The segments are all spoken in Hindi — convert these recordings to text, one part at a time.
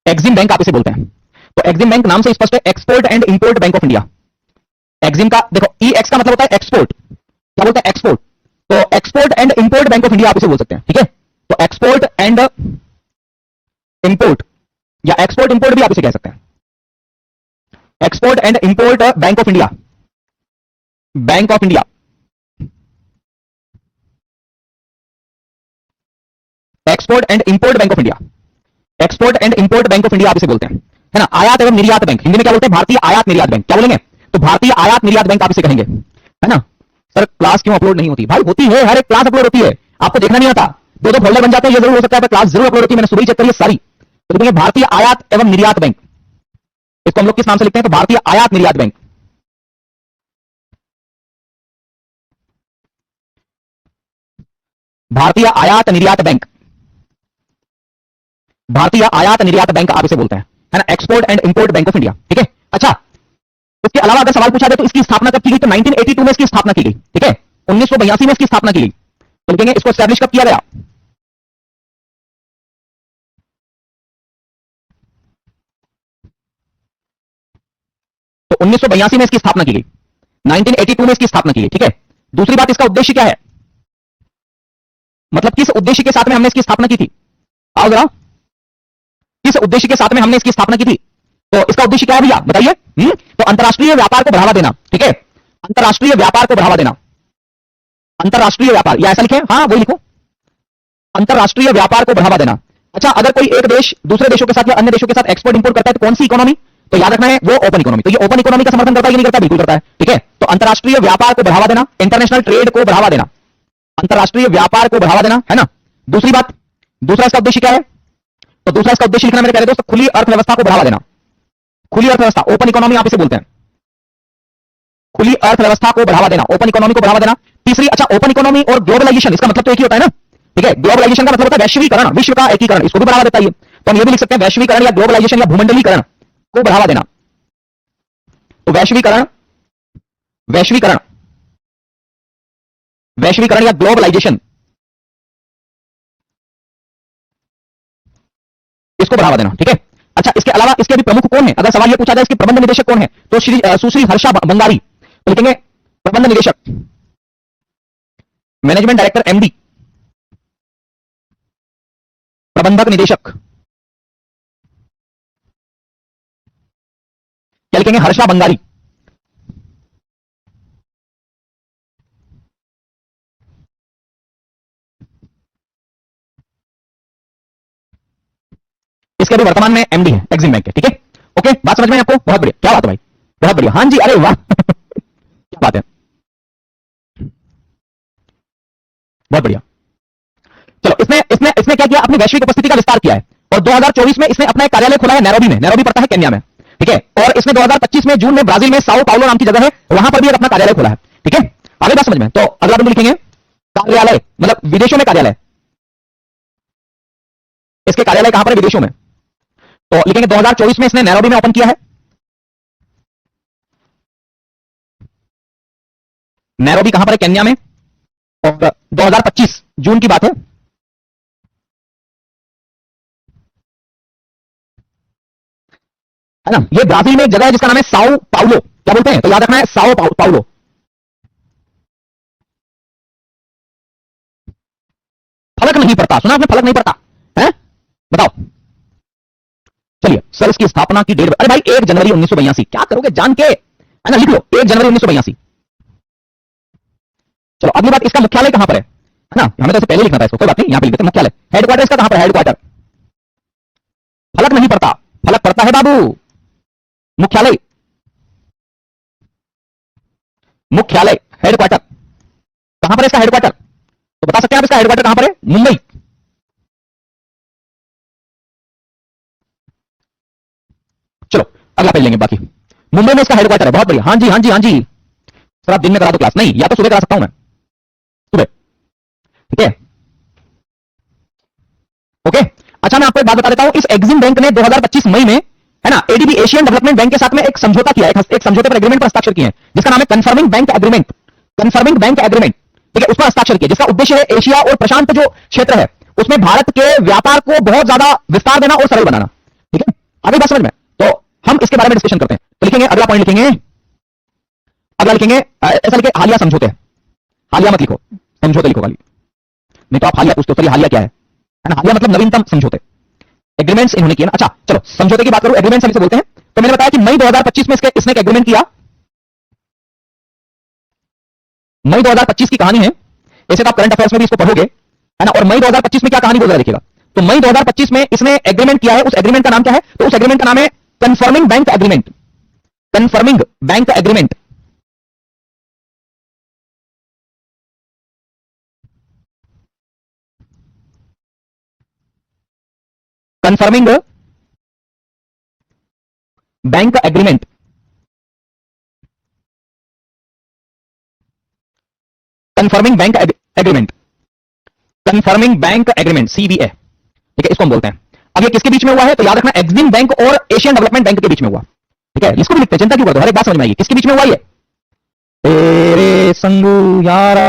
एक्सिम बैंक आप इसे बोलते हैं। तो एक्सिम बैंक नाम से स्पष्ट है, export and import bank of India. Exim का देखो ई एक्स का मतलब होता है एक्सपोर्ट, क्या बोलते हैं एक्सपोर्ट, तो export and import bank of India आप इसे बोल सकते हैं, ठीक है। तो एक्सपोर्ट एंड इंपोर्ट या एक्सपोर्ट इंपोर्ट भी आप इसे कह सकते हैं, export and import bank of India, bank of India, export and import bank of India, export and import bank of India आप इसे बोलते हैं, है ना। आयात एवं निर्यात बैंक, हिंदी में क्या बोलते हैं, भारतीय आयात निर्यात बैंक, क्या बोलेंगे, तो भारतीय आयात निर्यात बैंक आप इसे कहेंगे, है ना। सर क्लास क्यों अपलोड नहीं होती, भाई होती है, हर एक क्लास अपलोड होती है, आपको देखना नहीं आता, दो दो फोल्डर बन जाते हैं, ये जरूर हो सकता है क्लास जरूर अपलोड होती है, मैंने सुबह चेक करी है सारी। तो देखेंगे भारतीय आयात एवं निर्यात बैंक, इसको हम लोग किस नाम से लिखते हैं, तो भारतीय आयात निर्यात बैंक, भारतीय आयात निर्यात बैंक, भारतीय आयात निर्यात बैंक आप इसे बोलते हैं, है ना, export and import bank of India, ठीक है। अच्छा इसके अलावा अगर सवाल पूछा जाए तो इसकी स्थापना कब की गई, तो 1982 में इसकी स्थापना की गई, ठीक है, 1982 में इसकी स्थापना की गई। तो लिखेंगे इसको एस्टैब्लिश कब किया गया, तो 1982 में इसकी स्थापना की गई, 1982 में इसकी स्थापना की गई, ठीक है। दूसरी बात, इसका उद्देश्य क्या है, मतलब किस उद्देश्य के साथ में हमने इसकी स्थापना की थी, आओ जरा, किस उद्देश्य के साथ में हमने इसकी स्थापना की थी, तो इसका उद्देश्य क्या है भैया बताइए, तो अंतरराष्ट्रीय व्यापार को बढ़ावा देना, ठीक है, अंतरराष्ट्रीय व्यापार को बढ़ावा देना, अंतरराष्ट्रीय व्यापार, या ऐसा लिखे, हाँ वही लिखो, अंतरराष्ट्रीय व्यापार को बढ़ावा देना। अच्छा अगर कोई एक देश दूसरे देशों के साथ या अन्य देशों के साथ एक्सपोर्ट इंपोर्ट करता है तो कौन सी इकोनॉमी, तो याद रखना है वो ओपन इकोनॉमी, तो ये ओपन इकोनॉमी का समर्थन करता है कि नहीं करता, बिल्कुल करता है, ठीक है। तो अंतरराष्ट्रीय व्यापार को बढ़ावा देना, इंटरनेशनल ट्रेड को बढ़ावा देना, अंतरराष्ट्रीय व्यापार को बढ़ावा देना, है ना। दूसरी बात, दूसरा इसका उद्देश्य क्या है, तो दूसरा इसका उद्देश्य लिखना मेरे प्यारे दोस्त, खुली अर्थव्यवस्था को बढ़ावा देना, खुली अर्थव्यवस्था, ओपन इकोनॉमी आप इसे बोलते हैं, खुली अर्थव्यवस्था को बढ़ावा देना, ओपन इकोनॉमी को बढ़ावा देना। तीसरी, अच्छा ओपन इकोनॉमी और ग्लोबलाइजेशन इसका मतलब तो एक ही होता है ना, ठीक है, ग्लोबलाइजेशन का मतलब होता है वैश्वीकरण, विश्व का एकीकरण, इसको भी बढ़ावा देता है। तो हम ये भी लिख सकते हैं वैश्वीकरण या ग्लोबलाइजेशन या भूमंडलीकरण को बढ़ावा देना। तो वैश्वीकरण, वैश्वीकरण, वैश्वीकरण या ग्लोबलाइजेशन, इसको बढ़ावा देना, ठीक है। अच्छा इसके अलावा इसके भी प्रमुख कौन है, अगर सवाल ये पूछा जाए इसके प्रबंध निदेशक कौन है, तो श्री सुश्री हर्षा बंगारी, तो लिखेंगे प्रबंध निदेशक, मैनेजमेंट डायरेक्टर एमडी, प्रबंधक निदेशक, क्या लिखेंगे, हर्षा बंगारी, इसके अभी वर्तमान में एमडी है एक्सिम बैंक के, ठीक है। ओके बात समझ में आपको, बहुत बढ़िया, क्या बात है भाई, बहुत बढ़िया, हाँ जी, अरे वाह क्या बात है, बहुत बढ़िया। चलो इसने इसने इसने क्या किया, अपनी वैश्विक उपस्थिति का विस्तार किया है, और 2024 में इसने अपना एक कार्यालय खोला है नैरोबी में, नैरोबी पड़ता है केन्या में, ठीक है। और इसने 2025 में जून में ब्राजील में साओ पाउलो नाम की जगह है, वहां पर भी अपना कार्यालय खोला है, ठीक है। आगे बात समझ में, तो अगला बिंदु लिखेंगे कार्यालय, मतलब विदेशों में कार्यालय, इसके कार्यालय कहां पर है, विदेशों में, तो लिखेंगे 2024 में इसने नैरोबी में ओपन किया है, नैरोबी कहां पर है, केन्या में, और 2025 जून की बात है, है ना। ये ब्राजील में एक जगह है जिसका नाम है साओ पाउलो, क्या बोलते हैं, तो याद रखना है साओ पाउलो, फलक नहीं पड़ता, सुना आपने, फलक नहीं पड़ता है, बताओ। चलिए सर इसकी स्थापना की डेट, अरे भाई 1 जनवरी 1982, क्या करोगे जान के, है ना, लिख लो 1 जनवरी 1982। चलो अगली बात, इसका मुख्यालय कहां पर है ना, हमें तो इसे पहले लिखना था इसको, कोई बात नहीं, यहां पे लिख देते मुख्यालय, हेडक्वार्टर इसका कहां पर है, हेडक्वार्टर, फलक नहीं पड़ता, फलक पड़ता है बाबू, मुख्यालय, मुख्यालय, हेडक्वार्टर कहां पर है इसका हेडक्वार्टर, तो बता सकते हैं आप इसका हेडक्वार्टर कहां पर है, मुंबई, चलो अगला पेज लेंगे बाकी, मुंबई में इसका हेडक्वार्टर है, बहुत बढ़िया, हाँ जी हाँ जी हाँ जी। सर आप दिन में करा दो क्लास, नहीं या तो सुबह करा सकता हूं मैं, सुबह, ठीक है, ओके। अच्छा मैं आपको एक बात बता देता हूं, इस एक्सिम बैंक ने 2025 मई में, है ना, एडीबी एशियन डेवलपमेंट बैंक के साथ में एक समझौता किया है, एक समझौते पर एग्रीमेंट पर हस्ताक्षर किए हैं, जिसका नाम है confirming bank agreement, confirming bank agreement, ठीक है, उस पर हस्ताक्षर किया, जिसका उद्देश्य है एशिया और प्रशांत जो क्षेत्र है उसमें भारत के व्यापार को बहुत ज्यादा विस्तार देना और सरल बनाना, ठीक है। आगे बात समझ में? तो हम इसके बारे में डिस्कशन करते हैं। तो लिखेंगे अगला पॉइंट, लिखेंगे अगला, लिखेंगे ऐसा लिखे हालिया समझौते। हालिया मत लिखो, समझौते लिखो खाली, नहीं तो आप हालिया पूछते हो, सर ये हालिया क्या है ना? हालिया मतलब नवीनतम समझौते, एग्रीमेंट्स इन्होंने किए ना। अच्छा चलो समझौते की बात करूं, एग्रीमेंट्स हम इसे बोलते हैं। तो मैंने बताया कि मई 2025 में इसने एक एग्रीमेंट किया। मई 2025 की कहानी है, ऐसे तो आप करंट अफेयर्स में भी इसको पढ़ोगे, है ना? और मई 2025 में क्या कहानी बोल रहा है देखिएगा। तो मई 2025 में इसने एग्रीमेंट किया है। उस एग्रीमेंट का नाम क्या है? तो उस एग्रीमेंट का नाम है confirming bank agreement. Confirming bank agreement, confirming bank agreement, confirming bank agreement, confirming bank agreement, CBA, ठीक है, इसको हम बोलते हैं। अब ये किसके बीच में हुआ है? तो याद रखना एक्सिम बैंक और एशियन डेवलपमेंट बैंक के बीच में हुआ, ठीक है? इसको भी लिखते हैं, चिंता क्यों करते हो, हर एक बात समझ में आएगी। किसके बीच में हुआ ये? तेरे संगू यारा,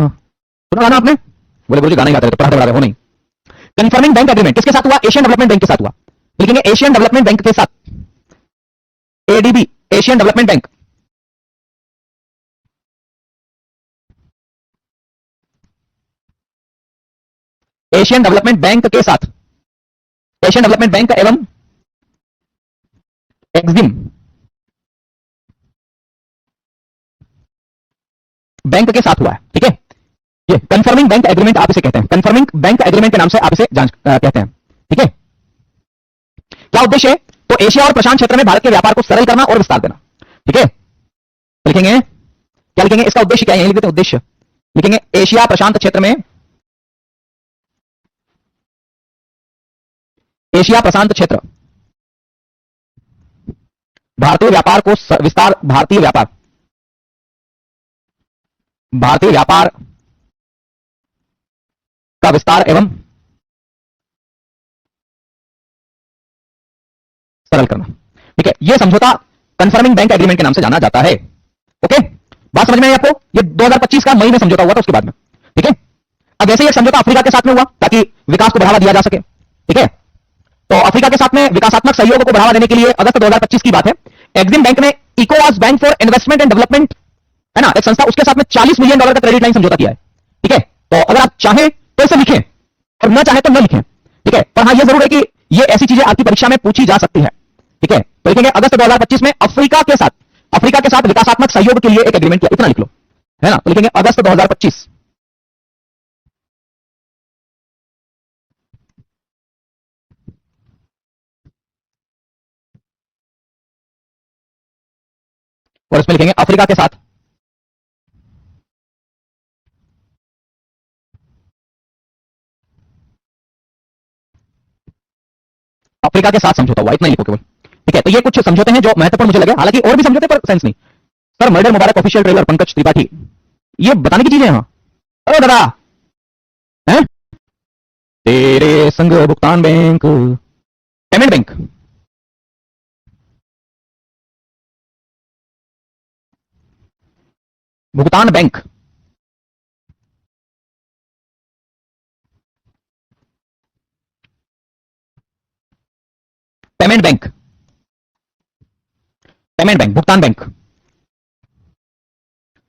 सुना गाना आपने? बोले गुरुजी गाना ही गाते रहे, तो पढ़ाते पढ़ाते हो नहीं। कंफर्मिंग बैंक एग्रीमेंट किसके साथ हुआ? एशियन डेवलपमेंट बैंक के साथ हुआ। लिखेंगे एशियन डेवलपमेंट बैंक के साथ, ADB, Asian development bank, Asian development bank के साथ, एशियन डेवलपमेंट बैंक एवं एक्सिम बैंक के साथ हुआ है, ठीक है? ये कंफर्मिंग बैंक एग्रीमेंट आप इसे कहते हैं, कंफर्मिंग बैंक एग्रीमेंट के नाम से आप इसे कहते हैं, ठीक है? क्या उद्देश्य है? तो एशिया और प्रशांत क्षेत्र में भारत के व्यापार को सरल करना और विस्तार देना, ठीक है? लिखेंगे क्या, लिखेंगे इसका उद्देश्य क्या है? लिख देते हैं उद्देश्य, लिखेंगे एशिया प्रशांत क्षेत्र में, एशिया प्रशांत क्षेत्र भारतीय व्यापार को विस्तार, भारतीय व्यापार, भारतीय व्यापार का विस्तार एवं सरल करना, ठीक है? यह समझौता कंफर्मिंग बैंक एग्रीमेंट के नाम से जाना जाता है। ओके, बात समझ में आई आपको? ये 2025 का मई में समझौता हुआ था, उसके बाद में, ठीक है? अब ऐसे ही एक समझौता अफ्रीका के साथ में हुआ ताकि विकास को बढ़ावा दिया जा सके, ठीक है? तो अफ्रीका के साथ में विकासात्मक सहयोग को बढ़ावा देने के लिए अगस्त 2025 की बात है, एक्सिम बैंक ने इकोवास bank for investment and development, है ना, एक संस्था, उसके साथ में $40 मिलियन का क्रेडिट लाइन समझौता किया है, ठीक है? तो अगर आप चाहें तो इसे लिखें और न चाहे तो न लिखें, ठीक है? पर हां यह जरूर है कि ये ऐसी चीजें आपकी परीक्षा में पूछी जा सकती है, ठीक है? तो लिखेंगे अगस्त 2025 में अफ्रीका के साथ विकासात्मक सहयोग के लिए एक एग्रीमेंट किया, इतना लिख लो, है ना? तो लिखेंगे अगस्त 2025, और इसमें लिखेंगे अफ्रीका के साथ समझौता हुआ, इतना ही लिखो केवल, ठीक है? तो ये कुछ समझौते हैं जो महत्वपूर्ण मुझे लगे, हालांकि और भी समझौते पर सेंस नहीं। सर मर्डर मुबारक ऑफिशियल ट्रेलर पंकज त्रिपाठी, ये बताने की चीजें हैं। अरे दादा, हैं? तेरे संग भुगतान बैंक, पेमेंट बैंक, भुगतान bank, payment bank, payment bank, भुगतान बैंक,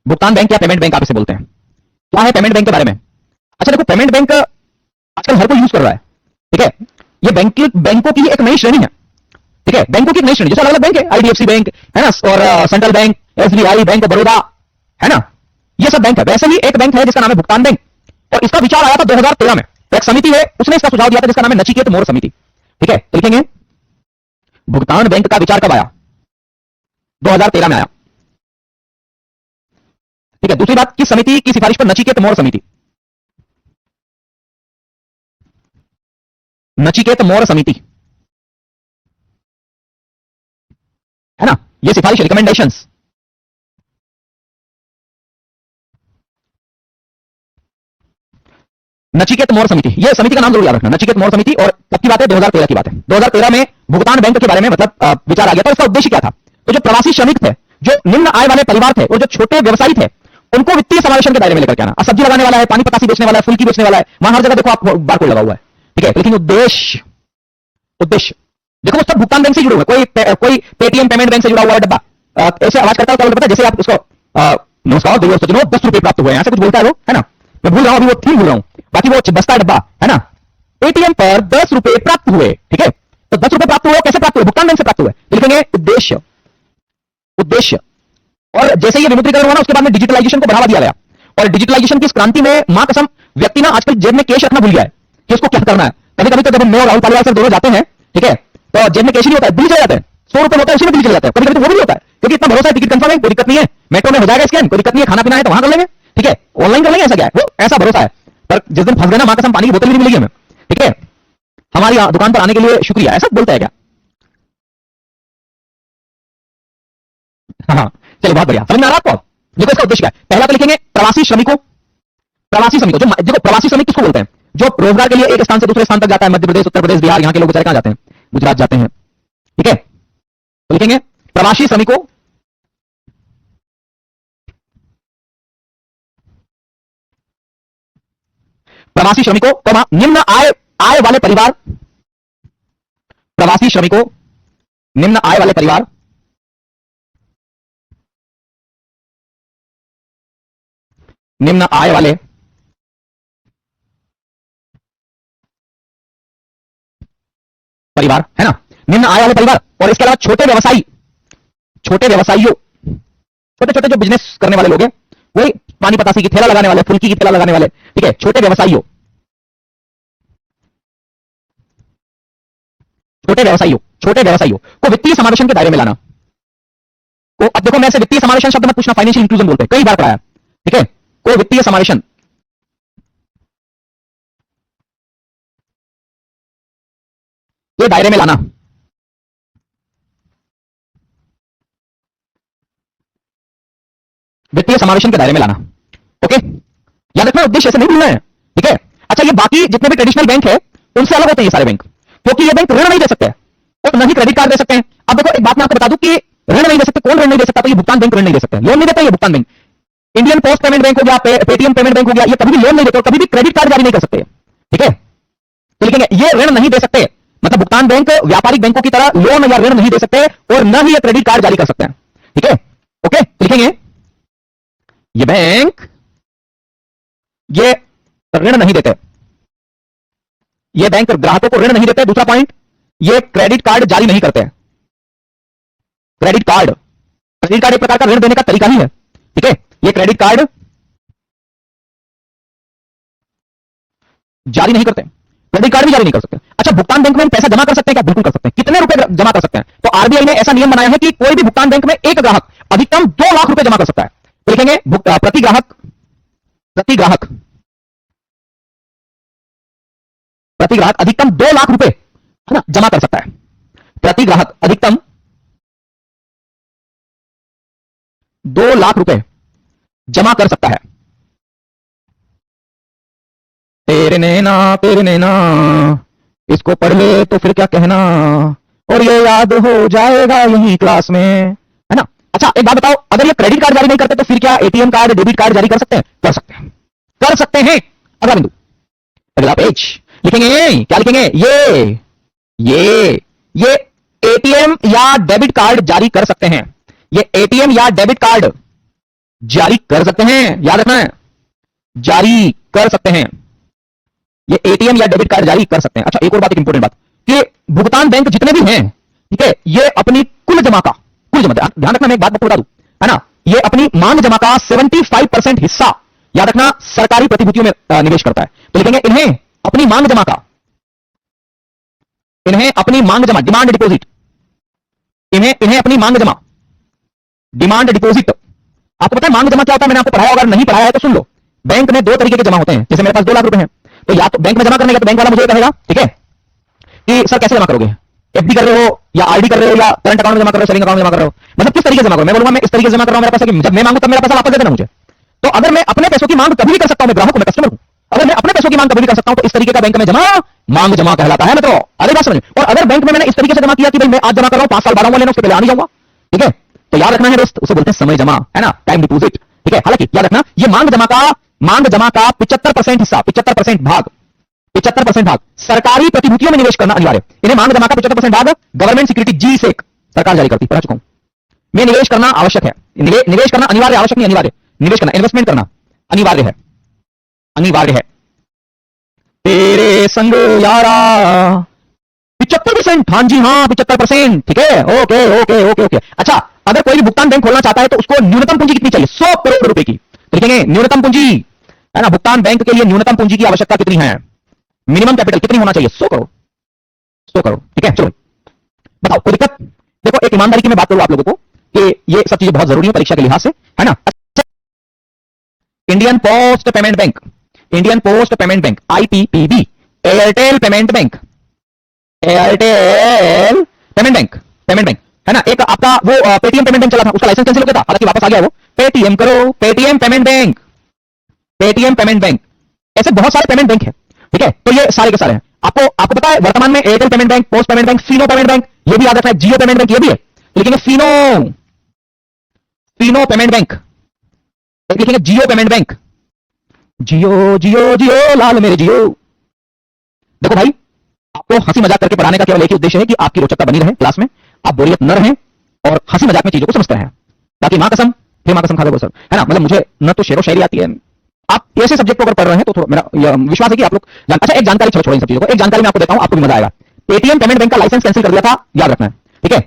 भुगतान बैंक या पेमेंट बैंक आप इसे बोलते हैं। क्या है पेमेंट बैंक के बारे में? अच्छा देखो, पेमेंट बैंक आजकल हर कोई यूज कर रहा है, ठीक है? ये बैंकों की एक नई श्रेणी है, ठीक है? बैंकों की एक नई श्रेणी, जैसे अलग अलग बैंक है, आईडीएफसी बैंक है ना, और central bank, SBI, bank of Baroda, है ना, ये सब बैंक है। वैसे ही एक बैंक है जिसका नाम है भुगतान बैंक, और इसका विचार आया था 2013 में। तो एक समिति है, उसने इसका सुझाव दिया था जिसका नाम है नचिकेत मोर समिति, ठीक है? तो लिखेंगे भुगतान बैंक का विचार कब आया? 2013 में आया, ठीक है? दूसरी बात, किस समिति की सिफारिश पर? नचिकेत मोर समिति, नचिकेत मोर समिति, है ना, ये सिफारिश, रिकमेंडेशंस, नचिकेत मोर समिति, ये समिति का नाम जरूर याद रखना, नचिकेत मोर समिति। और कब की बात है? 2013 की बात है। 2013 में भुगतान बैंक के बारे में मतलब विचार आ गया था। इसका उद्देश्य क्या था? तो जो प्रवासी श्रमिक थे, जो निम्न आय वाले परिवार थे और जो छोटे व्यवसायी थे, उनको वित्तीय समावेशन के दायरे में लेकर के आना। सब्जी लगाने वाला है, पानी पतासी बेचने वाला है, फुल्की बेचने वाला है, वहां हर जगह देखो आप बारकोड लगा हुआ है, ठीक है? लेकिन उद्देश्य, देखो वो सब भुगतान बैंक से जुड़े हुए, कोई पेटीएम पेमेंट बैंक से जुड़ा हुआ है डब्बा, ऐसे आवाज करता है, क्या बोलता है, जैसे आप उसको नमस्कार देवियों सज्जनों 10 रुपए प्राप्त हुए हैं, ऐसे कुछ बोलता है वो, है ना। मैं भूल रहा हूं, अभी वो थीम भूल रहा हूं, बाकी वो बसता है डब्बा, है ना। पेटीएम पर 10 रुपए प्राप्त हुए, ठीक है। तो 10 रुपए प्राप्त हुए, कैसे प्राप्त हुए, भुगतान बैंक से प्राप्त हुए, तो लिखेंगे उद्देश्य, उद्देश्य। और जैसे ये विमुद्रीकरण हुआ ना, उसके बाद में डिजिटलाइजेशन को बढ़ावा दिया गया, और डिजिटलाइजेशन की इस क्रांति में मां कसम व्यक्ति ना आजकल जेब में कैश रखना भूल गया है कि उसको क्या करना है। कभी कभी तो जब मैं और राहुल पालीवाल सर दोनों जाते हैं, ठीक है, तो जेब में कैश नहीं होता है, बिल चले जाते हैं, 100 रुपए होता है, उसी में बिल चले जाते हैं, कभी कभी तो वो भी नहीं होता है, क्योंकि इतना भरोसा है, टिकट कंफर्म है, कोई दिक्कत नहीं है, मेट्रो में हो जाएगा स्कैन, कोई दिक्कत नहीं है, खाना पीना है तो वहां कर लेंगे, ठीक है, ऑनलाइन कर लेंगे, ऐसा क्या है, वो ऐसा भरोसा है। पर जिस दिन फंस गए ना, मां कसम पानी की बोतल भी नहीं मिलेगी हमें, ठीक है। हमारी दुकान पर आने के लिए शुक्रिया, ऐसा बोलता है क्या? हाँ, चलिए बहुत बढ़िया, समझ में आ रहा है आपको। देखो इसका उद्देश्य क्या है, पहला तो लिखेंगे प्रवासी श्रमिकों, प्रवासी श्रमिकों, जो देखो प्रवासी श्रमिक किसको बोलते हैं, जो रोजगार के लिए एक स्थान से दूसरे स्थान तक जाता है, मध्य प्रदेश, उत्तर प्रदेश, बिहार, यहाँ के लोग बेचारे कहां जाते हैं, गुजरात जाते हैं, ठीक है। तो लिखेंगे प्रवासी श्रमिकों, प्रवासी श्रमिकों, निम्न आय वाले परिवार, प्रवासी श्रमिकों, निम्न आय वाले परिवार, निम्न आय वाले परिवार, है ना, निम्न आय वाले परिवार। और इसके अलावा छोटे व्यवसायी, छोटे व्यवसायियों, छोटे छोटे जो बिजनेस करने वाले लोग हैं, वही पानी पतासी की ठेला लगाने वाले, फुल्की की ठेला लगाने वाले, ठीक है, छोटे व्यवसायियों, छोटे व्यवसायियों, छोटे व्यवसायियों को वित्तीय समावेशन के दायरे में लाना। तो अब देखो, मैं से वित्तीय समावेशन शब्द मत पूछना, फाइनेंशियल इंक्लूजन बोलते हैं, कई बार पढ़ाया, ठीक है। कोई वित्तीय समावेशन के दायरे में लाना, वित्तीय समावेशन के दायरे में लाना, ओके। याद रखना, उद्देश्य ऐसे नहीं भूलना है, ठीक है। अच्छा, ये बाकी जितने भी ट्रेडिशनल बैंक है उनसे अलग होते हैं ये सारे बैंक, क्योंकि ये बैंक ऋण नहीं दे सकते और न ही क्रेडिट कार्ड दे सकते हैं। अब देखो, एक बात मैं आपको बता दूं कि ऋण नहीं दे सकते, कौन ऋण नहीं दे सकता, तो ये भुगतान बैंक ऋण नहीं दे सकते, लोन नहीं देते ये भुगतान bank. Indian post payment bank हो गया, पेटीएम पेमेंट बैंक हो गया, ये कभी भी लोन नहीं देते और कभी भी क्रेडिट कार्ड जारी नहीं कर सकते, ठीक है। तो लिखेंगे ये ऋण नहीं दे सकते, मतलब भुगतान बैंक व्यापारिक बैंकों की तरह लोन या ऋण नहीं दे सकते और न ही ये क्रेडिट कार्ड जारी कर सकते हैं, ठीक है, ओके। लिखेंगे ये बैंक ये ऋण नहीं देते, ये बैंक ग्राहकों को ऋण नहीं देते। दूसरा पॉइंट, ये क्रेडिट कार्ड जारी नहीं करते। क्रेडिट कार्ड, क्रेडिट कार्ड एक प्रकार का ऋण देने का तरीका ही है, ठीक है। ये क्रेडिट कार्ड जारी नहीं करते, क्रेडिट कार्ड भी जारी नहीं कर सकते। अच्छा, भुगतान बैंक में हम पैसा जमा कर सकते हैं क्या? बिल्कुल कर सकते हैं। कितने रुपए जमा कर सकते हैं? तो आरबीआई ने ऐसा नियम बनाया है कि कोई भी भुगतान बैंक में एक ग्राहक अधिकतम 2 लाख रुपए जमा कर सकता है। तो लिखेंगे प्रति ग्राहक, प्रति ग्राहक, प्रति ग्राहक अधिकतम 2 लाख रुपए, है ना, जमा कर सकता है। प्रति ग्राहक अधिकतम 2 लाख रुपए जमा कर सकता है। तेरे नैना इसको पढ़ ले तो फिर क्या कहना, और ये याद हो जाएगा यही क्लास में, है ना। अच्छा, एक बात बताओ, अगर ये क्रेडिट कार्ड जारी नहीं करते तो फिर क्या एटीएम कार्ड, डेबिट कार्ड जारी कर सकते हैं? कर सकते हैं, कर सकते हैं। अगला बिंदु, अगला पेज, लिखेंगे क्या? लिखेंगे ये एटीएम या डेबिट कार्ड जारी कर सकते हैं। ये एटीएम या डेबिट कार्ड जारी कर सकते हैं, याद रखना है, जारी कर सकते हैं। ये एटीएम या डेबिट कार्ड जारी कर सकते हैं। अच्छा, एक और बात, एक इंपॉर्टेंट बात, कि भुगतान बैंक जितने भी हैं, ठीक है, ये अपनी कुल जमा का, कुल जमा, ध्यान रखना, मैं एक बात आपको बता दूं, है ना, ये अपनी मांग जमा का 75% हिस्सा, याद रखना, सरकारी प्रतिभूतियों में निवेश करता है। तो लिखेंगे इन्हें अपनी मांग जमा का, इन्हें अपनी मांग जमा, डिमांड डिपॉजिट, इन्हें अपनी मांग जमा, डिमांड डिपॉजिट। आपको पता है मांग जमा क्या होता है? मैंने आपको पढ़ाया, अगर नहीं पढ़ाया है तो सुन लो। बैंक में 2 तरीके के जमा होते हैं। जैसे मेरे पास 2 लाख रुपए हैं, तो या तो बैंक में जमा करने का, तो बैंक वाला मुझे कहेगा, ठीक है, कि सर कैसे जमा करोगे, एफडी कर रहे हो या आरडी कर रहे हो या करंट अकाउंट में जमा कर रहे हो, सेविंग अकाउंट में जमा कर रहे हो, मतलब किस तरीके से जमा करो? मैं बोलूंगा मैं इस तरीके से जमा कर रहा हूं, मेरा पैसा कि जब मैं मांगू तब मेरा पैसा वापस दे देना मुझे। तो अगर मैं अपने पैसों की मांग कभी भी कर सकता हूं, मैं ग्राहक हूं, मैं कस्टमर हूं, अगर मैं अपने पैसों की मांग कभी भी कर सकता हूं, तो इस तरीके का बैंक में जमा मांग जमा कहलाता है मित्रों। अरे बात समझ। और अगर बैंक में मैंने इस तरीके से जमा किया कि भाई मैं आज जमा कर रहा हूं, 5 साल बाद लेना, उसके पहले आ नहीं जाऊंगा, ठीक है, तो याद रखना है दोस्त, उसे बोलते हैं समय जमा, है ना, टाइम डिपॉजिट, ठीक है। हालांकि याद रखना, ये मांग जमा का 75% हिस्सा, 75% भाग 75% भाग सरकारी प्रतिभूतियों में निवेश करना अनिवार्य। इन्हें मांग जमा का 75% भाग गवर्नमेंट सिक्योरिटी जी से सरकार जारी करती, पढ़ा चुका हूं। में निवेश करना आवश्यक है, निवेश करना अनिवार्य, आवश्यक नहीं अनिवार्य। निवेश करना, इन्वेस्टमेंट करना अनिवार्य है, अनिवार्य है। तेरे संग यारा 75%, हाँ जी हाँ 75%, ठीक है, ओके ओके ओके ओके। अच्छा, अगर कोई भी भुगतान बैंक खोलना चाहता है तो उसको न्यूनतम पूंजी कितनी चाहिए? 100 करोड़ रुपए की। तो लिखेंगे न्यूनतम पूंजी, है ना, भुगतान बैंक के लिए न्यूनतम पूंजी की आवश्यकता कितनी है? मिनिमम कैपिटल कितनी होना चाहिए? 100 करोड़, 100 करोड़, ठीक है। चलो बताओ, कोई दिक्कत? देखो, एक ईमानदारी की मैं बात करूं आप लोगों को कि ये सब चीजें बहुत जरूरी है परीक्षा के लिहाज से, है ना। अच्छा, Indian post payment bank, Indian post payment bank IPPB, Airtel payment bank, Airtel payment bank, payment bank, है ना। एक आपका वो पेटीएम पेमेंट बैंक चला था, उसका लाइसेंस कैंसिल हो गया था, हालांकि वापस आ गया वो। पेटीएम करो, Paytm payment bank, Paytm payment bank, ऐसे बहुत सारे पेमेंट बैंक है, ठीक है। तो ये सारे के सारे हैं। आपको आपको पता है वर्तमान में Airtel payment bank, post payment bank, Fino payment bank, ये भी याद रखना है, जियो पेमेंट बैंक ये भी है, लिखेंगे फिनो, फिनो पेमेंट बैंक, लिखेंगे जियो पेमेंट बैंक, जियो जियो जियो लाल मेरे जियो। देखो भाई, आपको हंसी मजाक करके पढ़ाने का केवल एक ही उद्देश्य है कि आपकी रोचकता बनी रहे क्लास में, आप बोरियत न रहें और हंसी मजाक में चीजों को समझते रहें। बाकी मां कसम, फिर मां कसम खा दो सर, है ना। मतलब मुझे न तो शेरो शायरी आती है, आप ऐसे सब्जेक्ट को अगर पढ़ रहे हैं तो थोड़ा मेरा विश्वास है कि आप लोग अच्छा, एक जानकारी, छोड़ो इन सब चीजों को, एक जानकारी मैं आपको देता हूं, आपको भी मजा आएगा। पेटीएम पेमेंट बैंक का लाइसेंस कैंसिल कर दिया था, याद रखना है, ठीक है।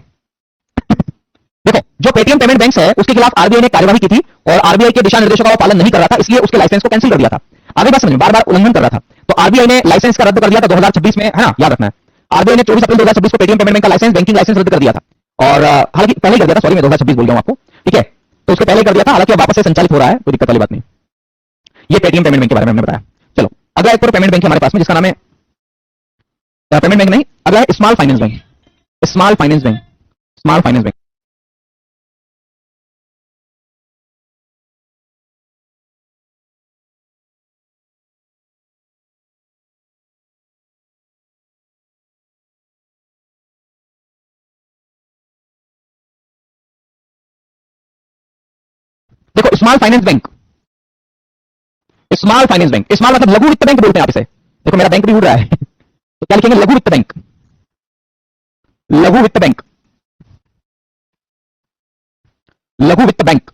देखो, जो पेटीएम पेमेंट बैंक है उसके खिलाफ आरबीआई ने कार्यवाही की थी और आरबीआई के दिशा निर्देशों का वो पालन नहीं कर रहा था, इसलिए उसके लाइसेंस को कैंसिल कर दिया था। आगे बात समझो, बार बार उल्लंघन कर रहा था, तो आरबीआई ने लाइसेंस का रद्द कर दिया था 2026 में, है ना, याद रखना है। आरबीआई ने 24 अप्रैल 2026 को पेटीएम पेमेंट बैंक का लाइसेंस, बैंकिंग लाइसेंस रद्द कर दिया था। और हालांकि पहले ही कर दिया था, सॉरी मैं 2026 बोल गया हूं आपको, ठीक है। तो उसके पहले कर दिया था, हालांकि अब वापस से संचालित हो रहा है, कोई दिक्कत वाली बात नहीं। ये पेटीएम पेमेंट बैंक के बारे में हमने बताया। चलो अगला एक और पेमेंट बैंक है हमारे पास में, जिसका नाम है पेमेंट बैंक नहीं, अगला है small finance bank, small finance bank, small finance bank. देखो small finance bank, small finance bank, small मतलब लघु वित्त बैंक बोलते हैं आप इसे। देखो मेरा बैंक भी उड़ रहा है तो क्या लिखेंगे? लघु वित्त बैंक, लघु वित्त बैंक, लघु वित्त बैंक,